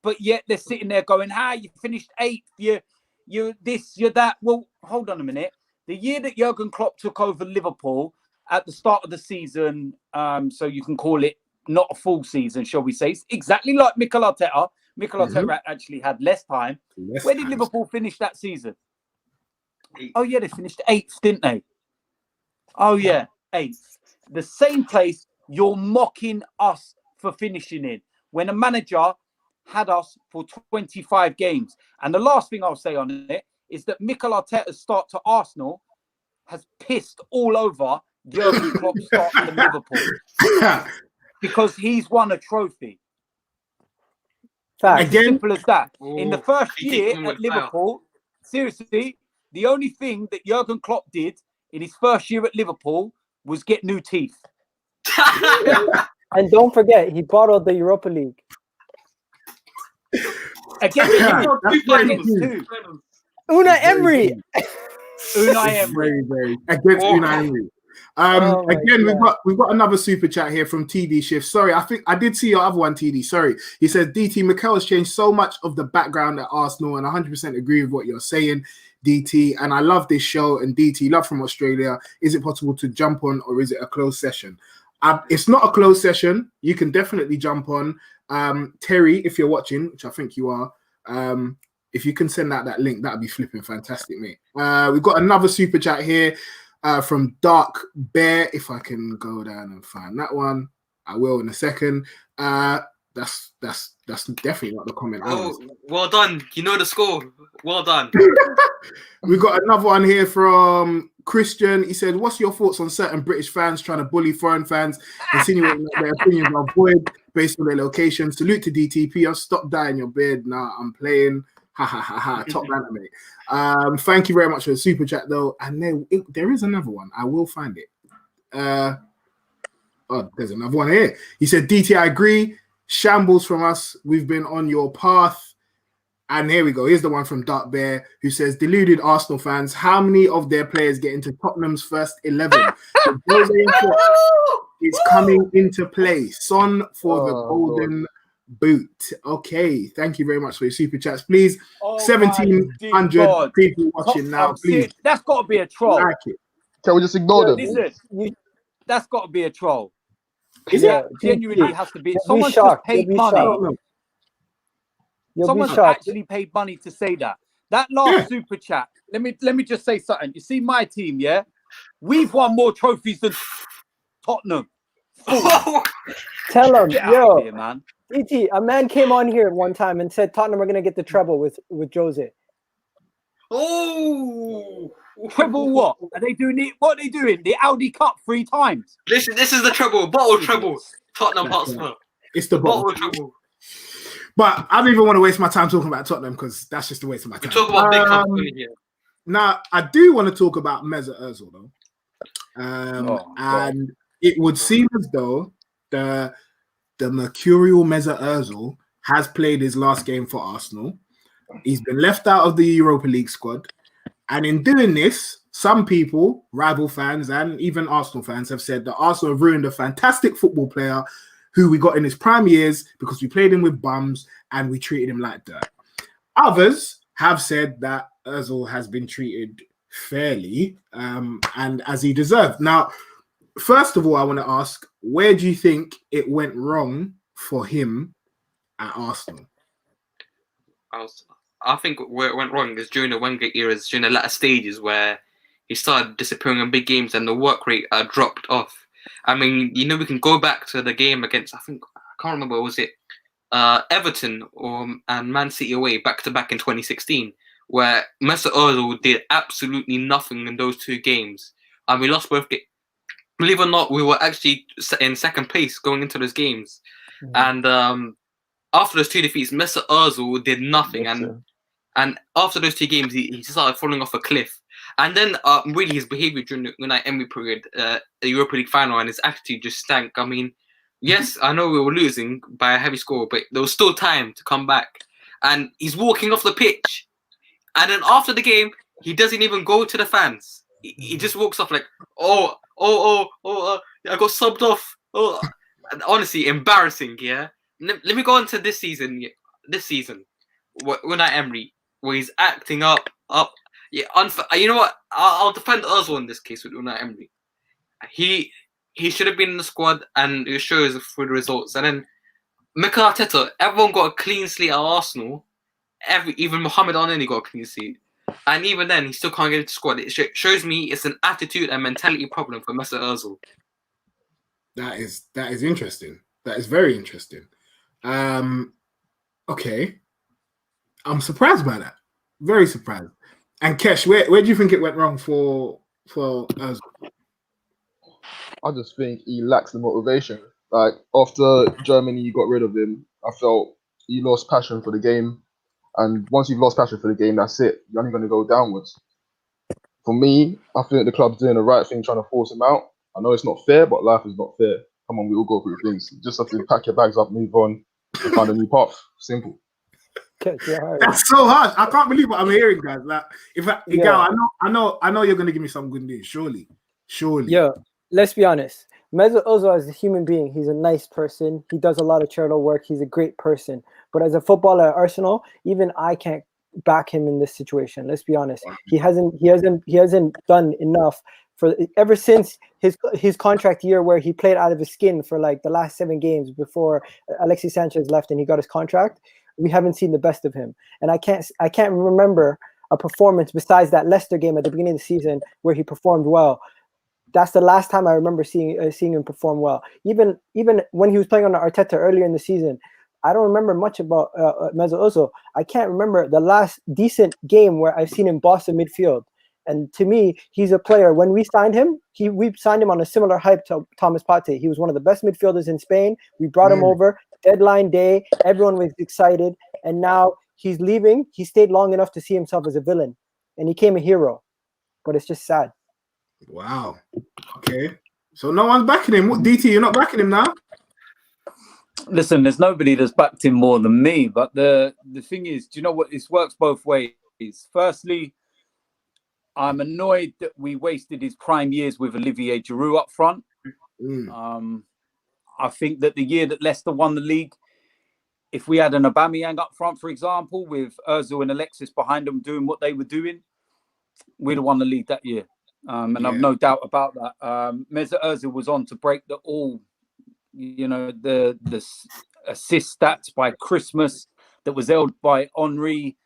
But yet they're sitting there going, you finished 8th, you're this, you're that. Well, hold on a minute. The year that Jurgen Klopp took over Liverpool at the start of the season, so you can call it not a full season, shall we say, it's exactly like Mikel Arteta. Mikel Arteta actually had less time. Where did Liverpool finish that season? Oh, yeah, they finished 8th, didn't they? Oh, yeah, 8th. The same place you're mocking us for finishing in when a manager had us for 25 games. And the last thing I'll say on it is that Mikel Arteta's start to Arsenal has pissed all over Jurgen Klopp's start to Liverpool because he's won a trophy. It's as simple as that. In the first year at Liverpool, seriously, the only thing that Jurgen Klopp did in his first year at Liverpool was get new teeth. And don't forget, he bottled the Europa League. Against two. Unai Emery. Unai Emery. Against Unai Emery. Again, we've got another super chat here from TD Shift. Sorry, I think I did see your other one, TD. Sorry. He says, DT, Mikel has changed so much of the background at Arsenal, and 100% agree with what you're saying, DT. And I love this show. And DT, love from Australia. Is it possible to jump on, or is it a closed session? It's not a closed session. You can definitely jump on. Terry, if you're watching, which I think you are, if you can send out that link, that'd be flipping fantastic, mate. We've got another super chat here from Dark Bear. If I can go down and find that one, I will in a second. That's definitely not the comment. Oh, well done. You know the score. Well done. We've got another one here from Christian. He said, what's your thoughts on certain British fans trying to bully foreign fans, insinuating that their opinions are void based on their location? Salute to DTP. Stop dyeing your beard. Nah, I'm playing. Ha ha ha ha. Top banner, mate. Thank you very much for the super chat, though. And there is another one. I will find it. There's another one here. He said, DT, I agree. Shambles from us. We've been on your path. And here we go. Here's the one from Dark Bear, who says, deluded Arsenal fans, how many of their players get into Tottenham's first 11? It's coming into play. Son for the golden boot. Okay. Thank you very much for your super chats. Please, 1,700 people watching now. Please. That's got to be a troll. Like it. Can we just ignore them? Listen, that's got to be a troll. Is it? Genuinely has to be. Someone just paid money. Someone actually paid money to say that. That last super chat. Let me just say something. You see my team, yeah? We've won more trophies than Tottenham. Tell him, get out of here, man. DT, a man came on here one time and said Tottenham are going to get the treble with Jose. Oh, treble what? Are they doing it? What are they doing? The Audi Cup 3 times. This is the treble, bottle treble. Tottenham Hotspur. It's the bottle treble. But I don't even want to waste my time talking about Tottenham because that's just a waste of my time. We talk about big company here. Now, I do want to talk about Mesut Ozil, though. And it would seem as though the mercurial Mesut Ozil has played his last game for Arsenal. He's been left out of the Europa League squad. And in doing this, some people, rival fans and even Arsenal fans, have said that Arsenal have ruined a fantastic football player who we got in his prime years because we played him with bums and we treated him like dirt. Others have said that Ozil has been treated fairly and as he deserved. Now, first of all, I want to ask, where do you think it went wrong for him at Arsenal? I think where it went wrong is during the Wenger eras, during the latter stages where he started disappearing in big games and the work rate dropped off. I mean, we can go back to the game against, I can't remember, was it Everton and Man City away back-to-back in 2016, where Mesut Ozil did absolutely nothing in those 2 games. And we lost both games. Believe it or not, we were actually in second place going into those games. Mm-hmm. And after those 2 defeats, Mesut Ozil did nothing. And after those 2 games, he started falling off a cliff. And then really his behaviour during the Unai Emery period, the Europa League final, and his attitude just stank. I mean, yes, I know we were losing by a heavy score, but there was still time to come back. And he's walking off the pitch. And then after the game, he doesn't even go to the fans. He just walks off like, I got subbed off. Oh, and honestly, embarrassing, yeah? Let me go on to this season. Unai Emery, where he's acting up. Yeah, you know what? I'll defend Ozil in this case with Unai Emery. He should have been in the squad, and it shows through the results. And then Mikel Arteta, everyone got a clean slate at Arsenal. Even Mohamed Elneny got a clean slate, and even then he still can't get into the squad. It shows me it's an attitude and mentality problem for Mesut Ozil. That is interesting. That is very interesting. Okay, I'm surprised by that. Very surprised. And Kesh, where do you think it went wrong for Ozil? I just think he lacks the motivation. Like after Germany got rid of him, I felt he lost passion for the game. And once you've lost passion for the game, that's it. You're only going to go downwards. For me, I think the club's doing the right thing, trying to force him out. I know it's not fair, but life is not fair. Come on, we all go through things. You just have to pack your bags up, move on, and find a new path. Simple. That's so harsh. I can't believe what I'm hearing, guys. Like, I know you're going to give me some good news. Surely. Yeah, let's be honest. Mesut Ozil as a human being, he's a nice person. He does a lot of charitable work. He's a great person. But as a footballer at Arsenal, even I can't back him in this situation. Let's be honest. He hasn't done enough for ever since his contract year where he played out of his skin for like the last 7 games before Alexis Sanchez left and he got his contract. We haven't seen the best of him. And I can't remember a performance besides that Leicester game at the beginning of the season where he performed well. That's the last time I remember seeing him perform well. Even when he was playing under Arteta earlier in the season, I don't remember much about Mesut Ozil. I can't remember the last decent game where I've seen him boss the midfield. And to me, he's a player. When we signed him, we signed him on a similar hype to Thomas Partey. He was one of the best midfielders in Spain. We brought him over, deadline day. Everyone was excited. And now he's leaving. He stayed long enough to see himself as a villain. And he became a hero. But it's just sad. Wow. Okay. So no one's backing him. What, DT, you're not backing him now? Listen, there's nobody that's backed him more than me. But the thing is, do you know what? This works both ways. Firstly, I'm annoyed that we wasted his prime years with Olivier Giroud up front. I think that the year that Leicester won the league, if we had an Aubameyang up front, for example, with Ozil and Alexis behind them doing what they were doing, we'd have won the league that year. And I've no doubt about that. Mesut Ozil was on to break the assist stats by Christmas that was held by Henry.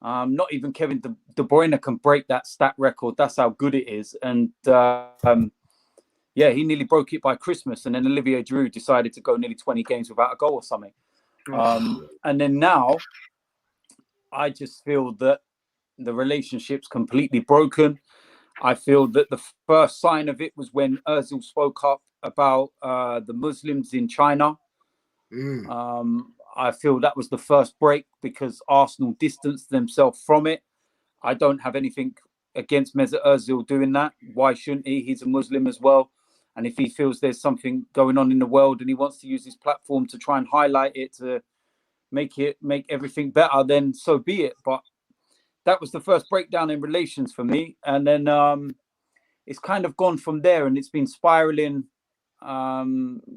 Not even Kevin De Bruyne can break that stat record. That's how good it is. And he nearly broke it by Christmas. And then Olivier Giroud decided to go nearly 20 games without a goal or something. And then now, I just feel that the relationship's completely broken. I feel that the first sign of it was when Ozil spoke up about the Muslims in China. I feel that was the first break because Arsenal distanced themselves from it. I don't have anything against Mesut Ozil doing that. Why shouldn't he? He's a Muslim as well. And if he feels there's something going on in the world and he wants to use his platform to try and highlight it, to make everything better, then so be it. But that was the first breakdown in relations for me. And then it's kind of gone from there and it's been spiraling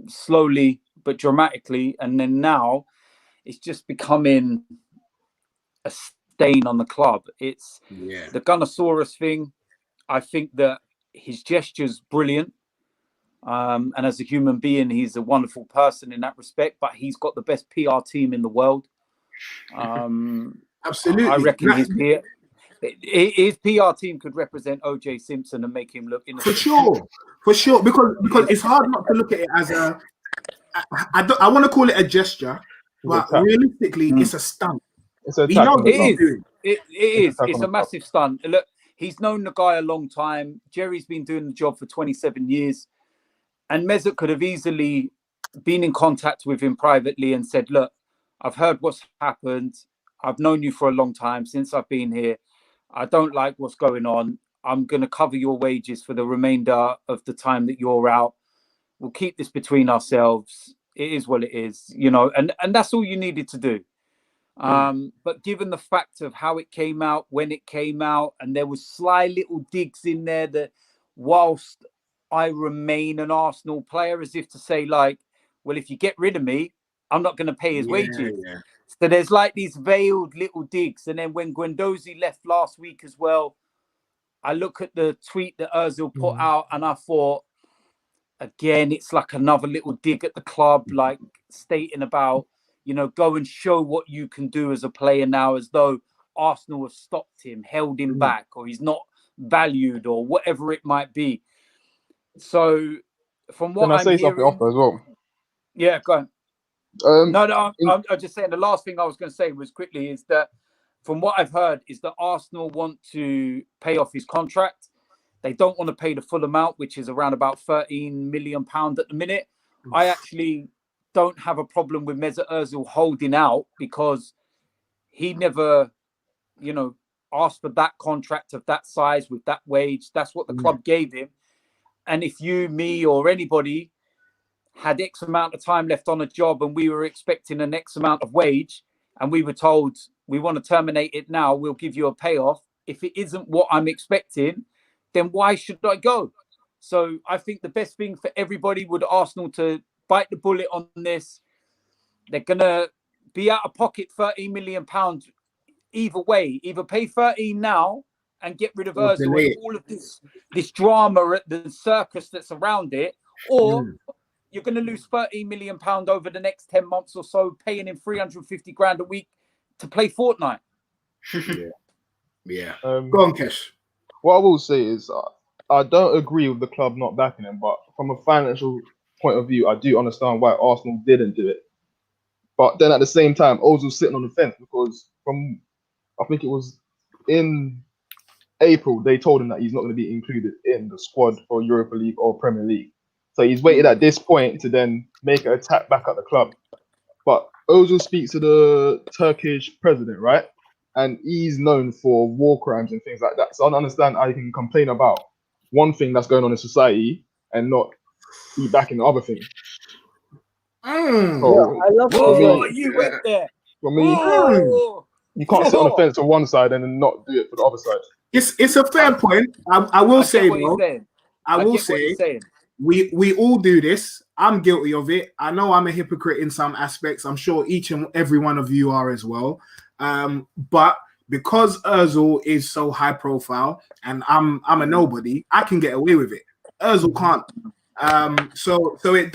slowly but dramatically. And then now it's just becoming a stain on the club. It's the Gunnosaurus thing. I think that his gesture's brilliant. And as a human being, he's a wonderful person in that respect, but he's got the best PR team in the world. Absolutely. I reckon his PR team could represent OJ Simpson and make him look innocent. For sure. Because it's hard not to look at it as I want to call it a gesture, but realistically, it's a stunt. It's a It is. It's a massive stunt. Look, he's known the guy a long time. Jerry's been doing the job for 27 years. And Mesut could have easily been in contact with him privately and said, look, I've heard what's happened. I've known you for a long time since I've been here. I don't like what's going on. I'm going to cover your wages for the remainder of the time that you're out. We'll keep this between ourselves. It is what it is, you know, and that's all you needed to do. But given the fact of how it came out, when it came out, and there was sly little digs in there that whilst I remain an Arsenal player, as if to say, like, well, if you get rid of me, I'm not going to pay his wages. Yeah. So there's like these veiled little digs. And then when Guendouzi left last week as well, I look at the tweet that Ozil put out and I thought, again, it's like another little dig at the club, like stating about, you know, go and show what you can do as a player now, as though Arsenal have stopped him, held him back, or he's not valued, or whatever it might be. So, from what Can I I'm say hearing, something off as well? Yeah, go on. I'm just saying the last thing I was going to say was quickly is that from what I've heard is that Arsenal want to pay off his contract. They don't want to pay the full amount, which is around about £13 million at the minute. I actually don't have a problem with Mesut Ozil holding out because he never, you know, asked for that contract of that size with that wage. That's what the club gave him. And if you, me, or anybody had X amount of time left on a job and we were expecting an X amount of wage and we were told we want to terminate it now, we'll give you a payoff. If it isn't what I'm expecting, then why should I go? So I think the best thing for everybody would Arsenal to bite the bullet on this. They're going to be out of pocket £13 million either way. Either pay 13 now and get rid of Ozil and all of this drama at the circus that's around it, or you're going to lose £13 million over the next 10 months or so, paying him 350 grand a week to play Fortnite. Yeah. Go on, Kesh. What I will say is I don't agree with the club not backing him, but from a financial point of view, I do understand why Arsenal didn't do it. But then at the same time, Ozil's sitting on the fence because I think it was in April, they told him that he's not going to be included in the squad for Europa League or Premier League. So he's waited at this point to then make an attack back at the club. But Ozil speaks to the Turkish president, right? And he's known for war crimes and things like that. So I don't understand how you can complain about one thing that's going on in society and not be backing the other thing. I love you went there. For me, you can't sit on the fence on one side and then not do it for the other side. It's a fair point. I will say though. I will say we all do this. I'm guilty of it. I know I'm a hypocrite in some aspects. I'm sure each and every one of you are as well. But because Ozil is so high profile and I'm a nobody, I can get away with it. Ozil can't. So it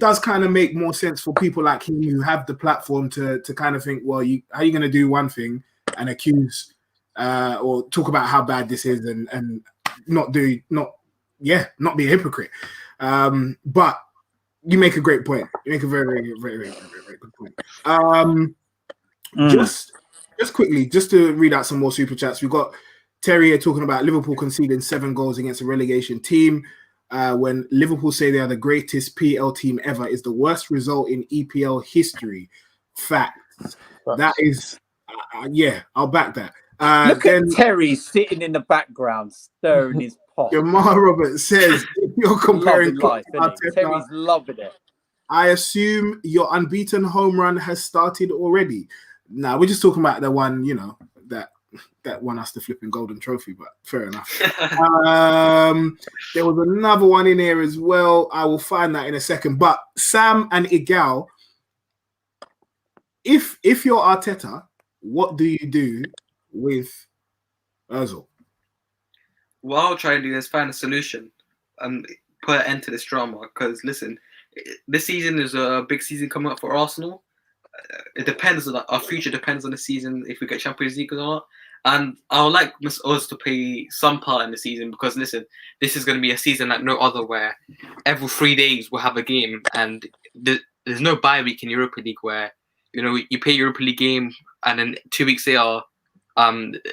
does kind of make more sense for people like him who have the platform to kind of think, well, how are you going to do one thing and accuse or talk about how bad this is and not be a hypocrite. But you make a great point. You make a very, very, very, very, very, very good point. Just quickly, just to read out some more super chats. We've got Terry here talking about Liverpool conceding 7 goals against a relegation team. When Liverpool say they are the greatest PL team ever, is the worst result in EPL history. Facts. That is, I'll back that. Look at Terry sitting in the background, stirring his pot. Jamal Roberts says, if you're comparing life, Terry's loving it. I assume your unbeaten home run has started already. Now, we're just talking about the one, that won us the flipping golden trophy, but fair enough. There was another one in here as well. I will find that in a second. But Sam and Igal, if you're Arteta, what do you do with Ozil? What I'll try to do is find a solution and put an end to this drama. Because listen, this season is a big season coming up for Arsenal. It depends on our future. Depends on the season if we get Champions League or not. And I would like Mr. Oz to play some part in the season because listen, this is going to be a season like no other, where every 3 days we'll have a game, and there's no bye week in Europa League where you play Europa League game and then 2 weeks later,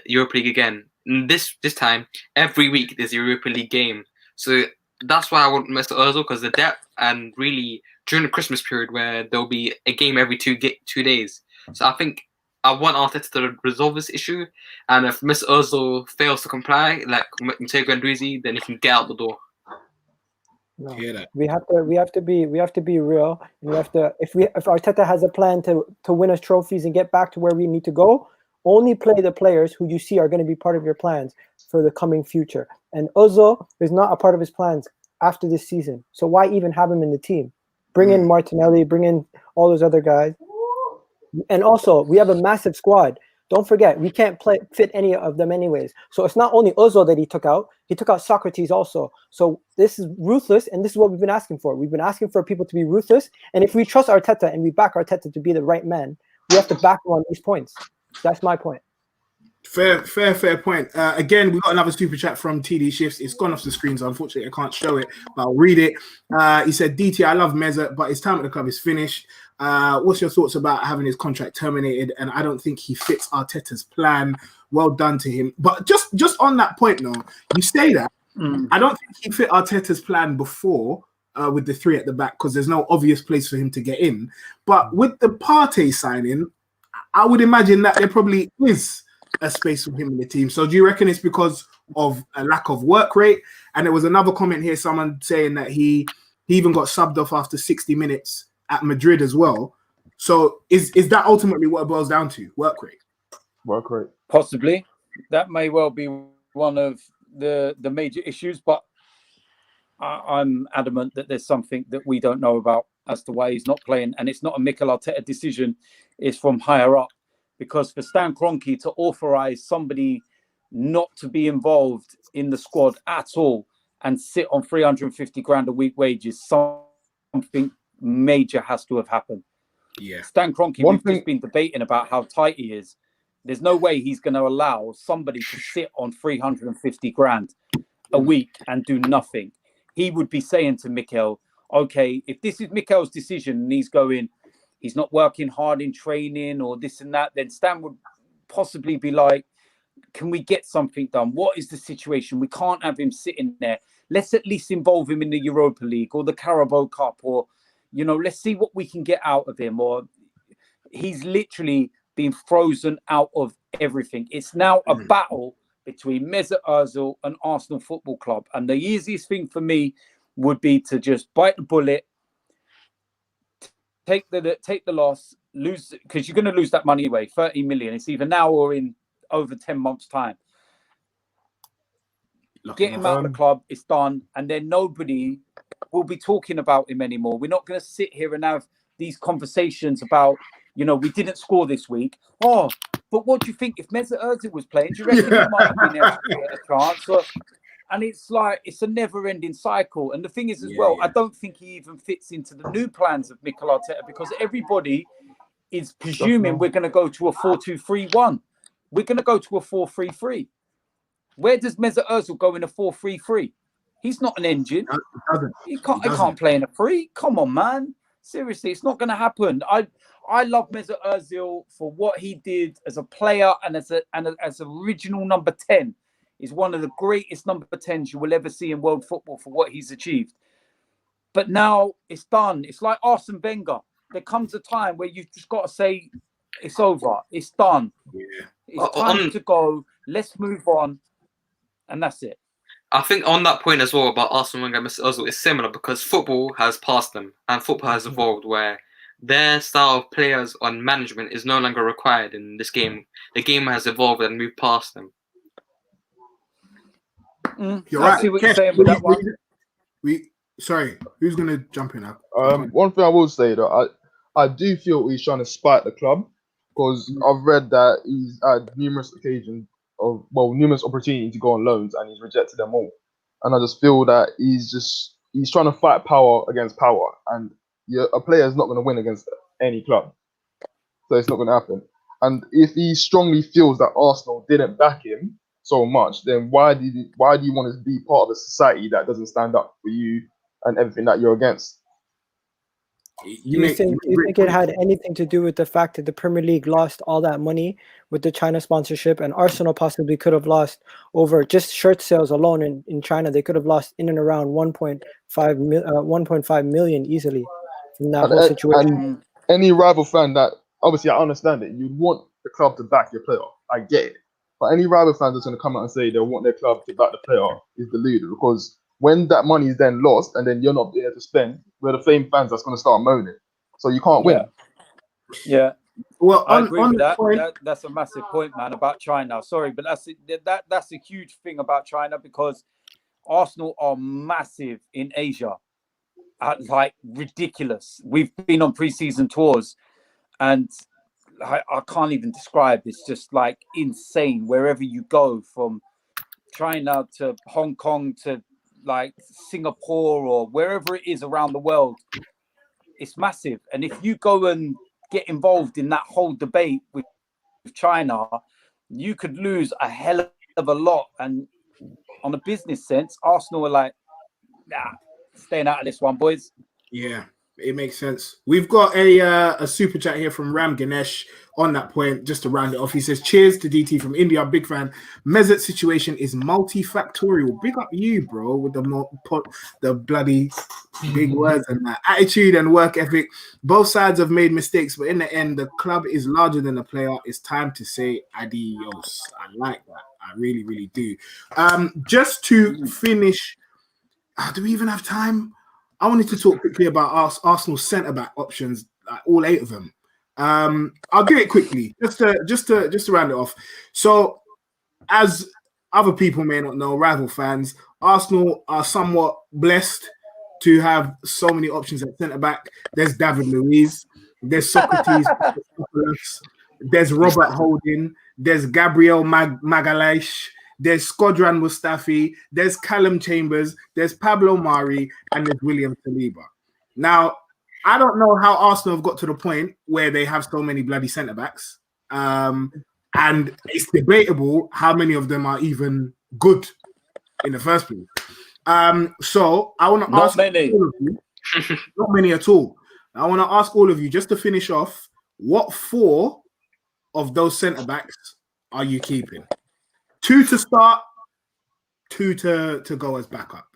Europa League again. And this time, every week there's a Europa League game. So that's why I want Mr. Ozil, because the depth, and really during the Christmas period where there'll be a game every two days. So I think I want Arteta to resolve this issue, and if Miss Ozil fails to comply, like Mateo Guendouzi, then he can get out the door. No. Hear that? We have to be real, and we have to if Arteta has a plan to win us trophies and get back to where we need to go, only play the players who you see are going to be part of your plans for the coming future. And Ozil is not a part of his plans after this season. So why even have him in the team? Bring in Martinelli, bring in all those other guys. And also, we have a massive squad. Don't forget, we can't fit any of them anyways. So it's not only Ozil that he took out Socrates also. So this is ruthless, and this is what we've been asking for. We've been asking for people to be ruthless, and if we trust Arteta and we back Arteta to be the right man, we have to back him on these points. That's my point. Fair point. Again, we got another super chat from TD Shifts. It's gone off the screen, so unfortunately I can't show it, but I'll read it. He said, DT, I love Meza, but his time at the club is finished. What's your thoughts about having his contract terminated? And I don't think he fits Arteta's plan. Well done to him. But just on that point, though, you say that. I don't think he fit Arteta's plan before with the three at the back because there's no obvious place for him to get in. But with the Partey signing, I would imagine that there probably is a space for him in the team. So do you reckon it's because of a lack of work rate? And there was another comment here, someone saying that he even got subbed off after 60 minutes at Madrid as well. So is that ultimately what it boils down to? Work rate? Work rate. Possibly. That may well be one of the major issues, but I'm adamant that there's something that we don't know about as to why he's not playing. And it's not a Mikel Arteta decision. It's from higher up. Because for Stan Kroenke to authorize somebody not to be involved in the squad at all and sit on 350 grand a week wages, something major has to have happened. Yeah. Stan Kroenke, we've just been debating about how tight he is. There's no way he's going to allow somebody to sit on 350 grand a week and do nothing. He would be saying to Mikel, okay, if this is Mikel's decision and he's not working hard in training or this and that, then Stan would possibly be like, can we get something done? What is the situation? We can't have him sitting there. Let's at least involve him in the Europa League or the Carabao Cup, or, let's see what we can get out of him. Or he's literally been frozen out of everything. It's now a battle between Mesut Ozil and Arsenal Football Club. And the easiest thing for me would be to just bite the bullet, take the loss, lose, because you're going to lose that money anyway, 30 million. It's either now or in over 10 months' time. Get him out of the club, it's done, and then nobody will be talking about him anymore. We're not going to sit here and have these conversations about, we didn't score this week. Oh, but what do you think if Mesut Ozil was playing? Do you reckon he might have been able to get a chance? And it's like, it's a never-ending cycle. And the thing is as well, I don't think he even fits into the new plans of Mikel Arteta, because everybody is presuming we're going to go to a 4-2-3-1. We're going to go to a 4-3-3. Where does Mesut Ozil go in a 4-3-3? He's not an engine. He can't play in a 3. Come on, man. Seriously, it's not going to happen. I love Mesut Ozil for what he did as a player and as original number 10. He's one of the greatest number 10s you will ever see in world football for what he's achieved. But now it's done. It's like Arsene Wenger. There comes a time where you've just got to say, it's over. It's done. Yeah. It's time to go. Let's move on. And that's it. I think on that point as well about Arsene Wenger and Mr. Ozil is similar, because football has passed them and football has evolved where their style of players on management is no longer required in this game. The game has evolved and moved past them. You're right. See what you're saying with that one. Sorry, who's going to jump in now? One thing I will say, though, I do feel he's trying to spite the club, because I've read that he's had numerous opportunities to go on loans and he's rejected them all. And I just feel that he's trying to fight power against power, and a player is not going to win against any club. So it's not going to happen. And if he strongly feels that Arsenal didn't back him so much, then why do you want to be part of a society that doesn't stand up for you and everything that you're against? Do you think it had anything to do with the fact that the Premier League lost all that money with the China sponsorship, and Arsenal possibly could have lost over just shirt sales alone in China? They could have lost in and around 1.5 million easily from that whole situation. And any rival fan that, obviously I understand it, you'd want the club to back your player. I get it. But any rival fans that's going to come out and say they want their club to back the player is deluded, because when that money is then lost and then you're not there to spend, we're the same fans that's going to start moaning. So you can't win. Yeah. Well, I agree with the that. point, That's a massive point, man, about China. Sorry, but that's a huge thing about China, because Arsenal are massive in Asia, like ridiculous. We've been on pre-season tours, and I can't even describe. It's just like insane. Wherever you go, from China to Hong Kong to like Singapore or wherever it is around the world, it's massive. And if you go and get involved in that whole debate with China, you could lose a hell of a lot. And on a business sense, Arsenal are like, nah, staying out of this one, boys. yeah, it makes sense. We've got a super chat here from Ram Ganesh on that point, just to round it off. He says, cheers to DT from India, big fan. Mesut's situation is multifactorial. Big up you, bro, with the bloody big words and that. Attitude and work ethic. Both sides have made mistakes, but in the end, the club is larger than the player. It's time to say adios. I like that. I really, really do. Just to finish, do we even have time? I wanted to talk quickly about Arsenal centre-back options, like all 8 of them. I'll do it quickly, just to round it off. So, as other people may not know, rival fans, Arsenal are somewhat blessed to have so many options at centre-back. There's David Luiz, there's Socrates, there's Robert Holding, there's Gabriel Magalhaes, there's Skodran Mustafi, there's Callum Chambers, there's Pablo Mari, and there's William Saliba. Now, I don't know how Arsenal have got to the point where they have so many bloody centre-backs. And it's debatable how many of them are even good in the first place. So I want to ask all of you, not many at all. I want to ask all of you, just to finish off, what 4 of those centre-backs are you keeping? 2 to start, 2 to go as backup.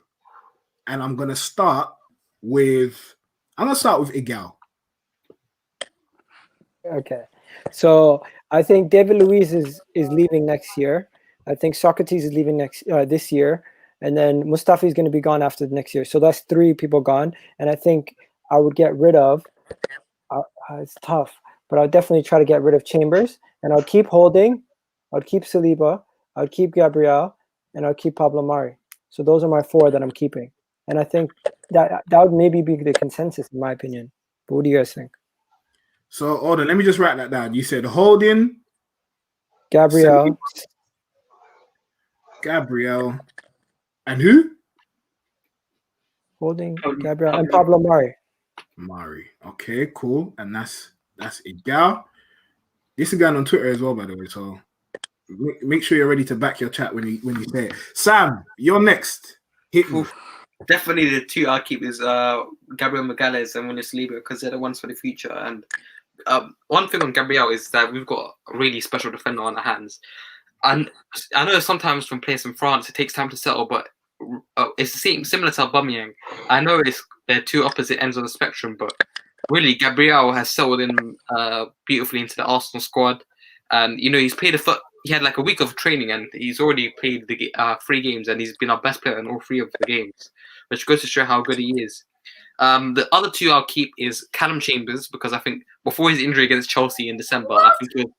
And I'm going to start with Igal. Okay. So I think David Luiz is leaving next year. I think Socrates is leaving this year. And then Mustafi is going to be gone after the next year. So that's 3 people gone. And I think I would get rid of, it's tough, but I'll definitely try to get rid of Chambers. And I'll keep Holding. I'll keep Saliba. I'll keep Gabriel. And I'll keep Pablo Mari. So those are my 4 that I'm keeping. And I think that would maybe be the consensus, in my opinion. But what do you guys think? So, hold on. Let me just write that down. You said Holding, Gabriel, and who? Holding, Gabriel, and Pablo Mari. Okay, cool. And that's Igal. This is going on Twitter as well, by the way. So make sure you're ready to back your chat when you say it. Sam, you're next. Hit me. Definitely the 2 I'll keep is Gabriel Magalhaes and William Saliba, because they're the ones for the future. And one thing on Gabriel is that we've got a really special defender on our hands. And I know sometimes from players in France it takes time to settle, but it's similar to Aubameyang. I know they're 2 opposite ends of the spectrum, but really Gabriel has settled in beautifully into the Arsenal squad. And he's played he had like a week of training, and he's already played the 3 games, and he's been our best player in all 3 of the games, which goes to show how good he is. The other 2 I'll keep is Callum Chambers, because I think before his injury against Chelsea in December, I think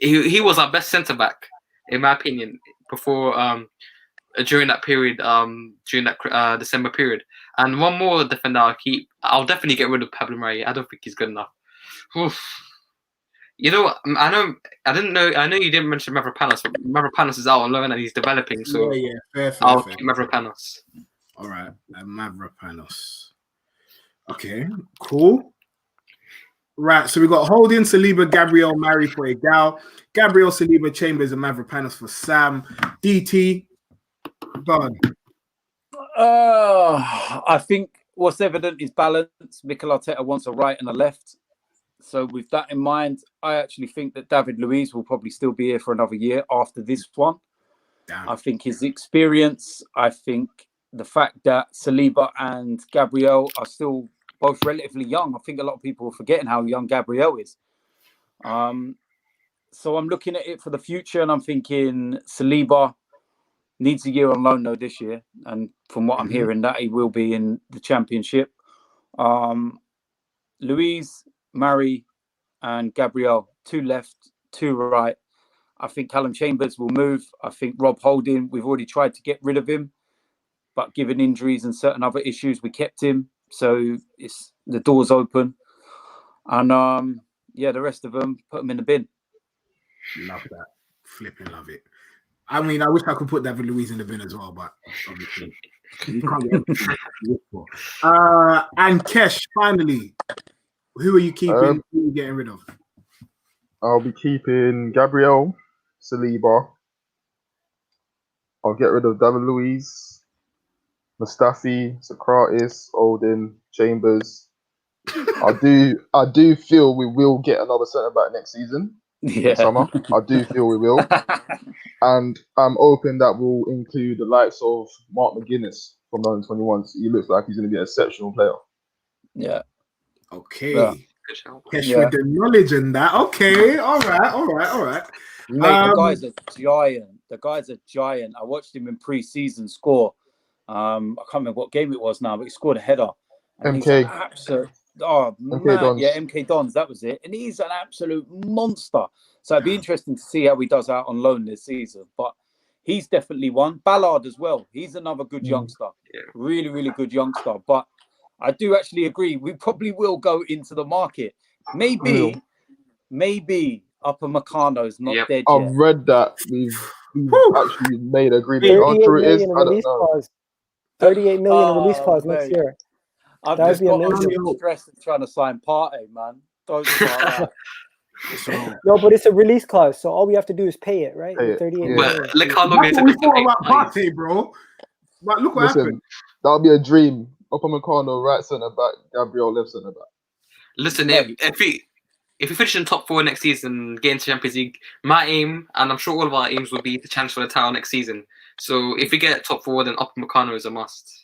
he was our best centre back, in my opinion, before during that period, during that December period. And one more defender I'll keep. I'll definitely get rid of Pablo Mari. I don't think he's good enough. Oof. You know what? I know you didn't mention Mavropanos, but Mavropanos is out on loan and he's developing. So fair. I'll keep Mavropanos. All right, Mavropanos. Okay, cool. Right, so we got Holding, Saliba, Gabriel, Mari for Igal, Gabriel, Saliba, Chambers, and Mavropanos for Sam. DT, done. I think what's evident is balance. Mikel Arteta wants a right and a left. So with that in mind, I actually think that David Luiz will probably still be here for another year after this one. Damn. I think his experience, I think the fact that Saliba and Gabriel are still both relatively young. I think a lot of people are forgetting how young Gabriel is. So I'm looking at it for the future, and I'm thinking Saliba needs a year on loan though this year, and from what I'm hearing, that he will be in the Championship. Luiz, Murray, and Gabriel, 2 left, 2 right. I think Callum Chambers will move. I think Rob Holding, we've already tried to get rid of him, but given injuries and certain other issues, we kept him. So the door's open. And the rest of them, put them in the bin. Love that. Flipping love it. I mean, I wish I could put David Luiz in the bin as well, but obviously you can't get everything. And Kesh, finally, who are you keeping? Who are you getting rid of? I'll be keeping Gabriel, Saliba. I'll get rid of David Luiz, Mustafi, Socrates, Odin, Chambers. I do feel we will get another centre back next season. Next summer. I do feel we will. And I'm hoping that will include the likes of Mark McGuinness from London 21. He looks like he's going to be an exceptional player. Yeah. Okay. Yeah. Kesh with the knowledge in that. Okay. All right. Mate, the guy's a giant. The guy's a giant. I watched him in pre-season score. I can't remember what game it was now, but he scored a header. And MK. He's an absolute, MK Dons. Yeah, MK Dons, that was it. And he's an absolute monster. So it'd be interesting to see how he does out on loan this season. But he's definitely one. Ballard as well. He's another good youngster. Yeah. Really, really good youngster. But I do actually agree. We probably will go into the market. Maybe Upper Meccano's not dead yet. I've read that we've actually made an agreement. How true it is, I don't know. 38 million release clause next year. I've just got stressed trying to sign Partey, man. Don't start that. No, but it's a release clause, so all we have to do is pay it, right? 38 million. But look how long it took we thought about Partey, bro. But look what happened. That'll be a dream. Upper Meccano, right centre back, Gabriel left centre back. Listen, if we finish in top 4 next season, get into Champions League, my aim, and I'm sure all of our aims, will be to challenge for the title next season. So if we get top 4, then Upper Meccano is a must.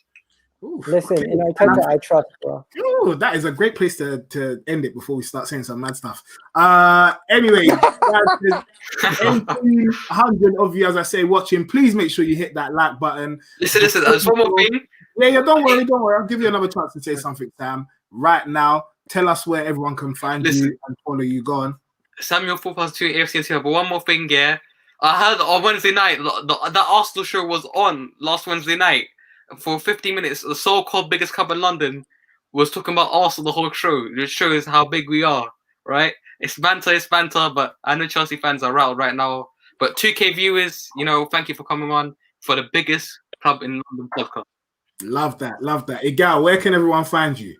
Ooh, listen, in Arteta, I trust, bro. Ooh, that is a great place to end it before we start saying some mad stuff. Anyway, 100 of you, as I say, watching. Please make sure you hit that like button. Listen. There's one more thing. Yeah. Don't worry. I'll give you another chance to say something, Sam. Right now, tell us where everyone can find you and follow you. Go on. Samuel 4+2 AFC here. But one more thing, yeah. I heard on Wednesday night that Arsenal show was on last Wednesday night. For 50 minutes, the so-called biggest club in London was talking about Arsenal the whole show. It shows how big we are, right? It's banter, but I know Chelsea fans are rattled right now. But 2K viewers, thank you for coming on for the biggest club in London podcast. Love that. Igal, where can everyone find you?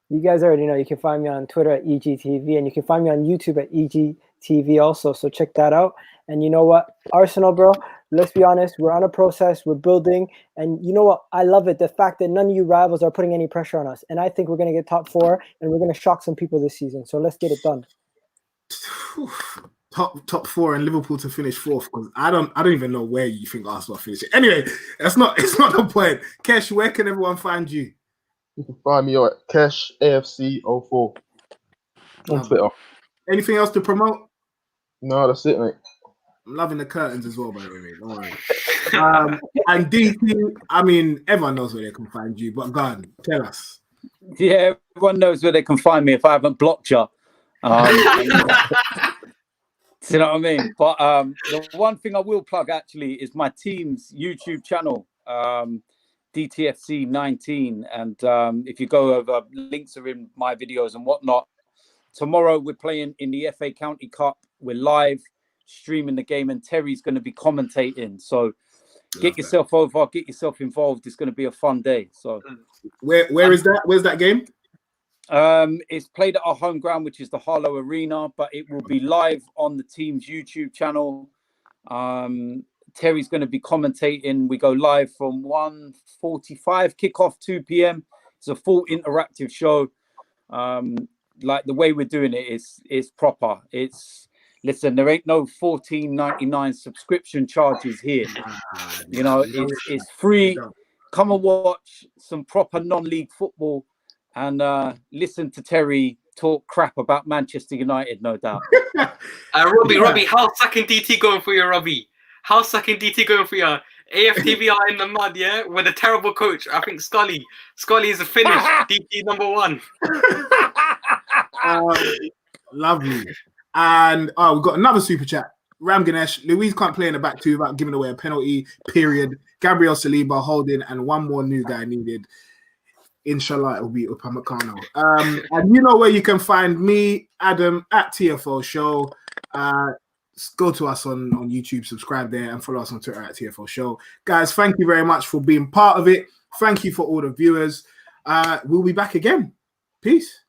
You guys already know. You can find me on Twitter at EGTV, and you can find me on YouTube at EGTV also. So check that out. And you know what? Arsenal, bro, let's be honest. We're on a process. We're building. And you know what? I love it. The fact that none of you rivals are putting any pressure on us. And I think we're going to get top 4, and we're going to shock some people this season. So let's get it done. Top 4 and Liverpool to finish 4th, because I don't even know where you think Arsenal are finishing. Anyway, it's not the point. Kesh, where can everyone find you? You can find me at Kesh AFC04 on Twitter. Anything else to promote? No, that's it, mate. I'm loving the curtains as well, by the way. Don't worry. And DT, I mean, everyone knows where they can find you, but go on, tell us. Yeah, everyone knows where they can find me if I haven't blocked you. Do you know what I mean? But the one thing I will plug actually is my team's YouTube channel, DTFC 19. And if you go over, links are in my videos and whatnot. Tomorrow we're playing in the FA County Cup. We're live streaming the game, and Terry's going to be commentating. So get yourself over, get yourself involved. It's going to be a fun day. So where is that? Where's that game? It's played at our home ground, which is the Harlow Arena, but it will be live on the team's YouTube channel. Terry's going to be commentating. We go live from 1:45, kickoff 2 p.m. It's a full interactive show. Like the way we're doing it is proper. Listen, there ain't no $14.99 subscription charges here. It's free. Come and watch some proper non-league football and listen to Terry talk crap about Manchester United, no doubt. Robbie, how's second DT going for you, Robbie? How's second DT going for you? AFTV are in the mud, yeah? With a terrible coach. I think Scully is a finished DT number 1. Lovely. And we've got another super chat. Ram Ganesh, Louise can't play in the back 2 without giving away a penalty, period. Gabriel Saliba holding, and one more new guy needed. Inshallah, it will be Upamecano. And you know where you can find me, Adam, at TFO Show. Go to us on YouTube, subscribe there, and follow us on Twitter at TFO Show. Guys, thank you very much for being part of it. Thank you for all the viewers. We'll be back again. Peace.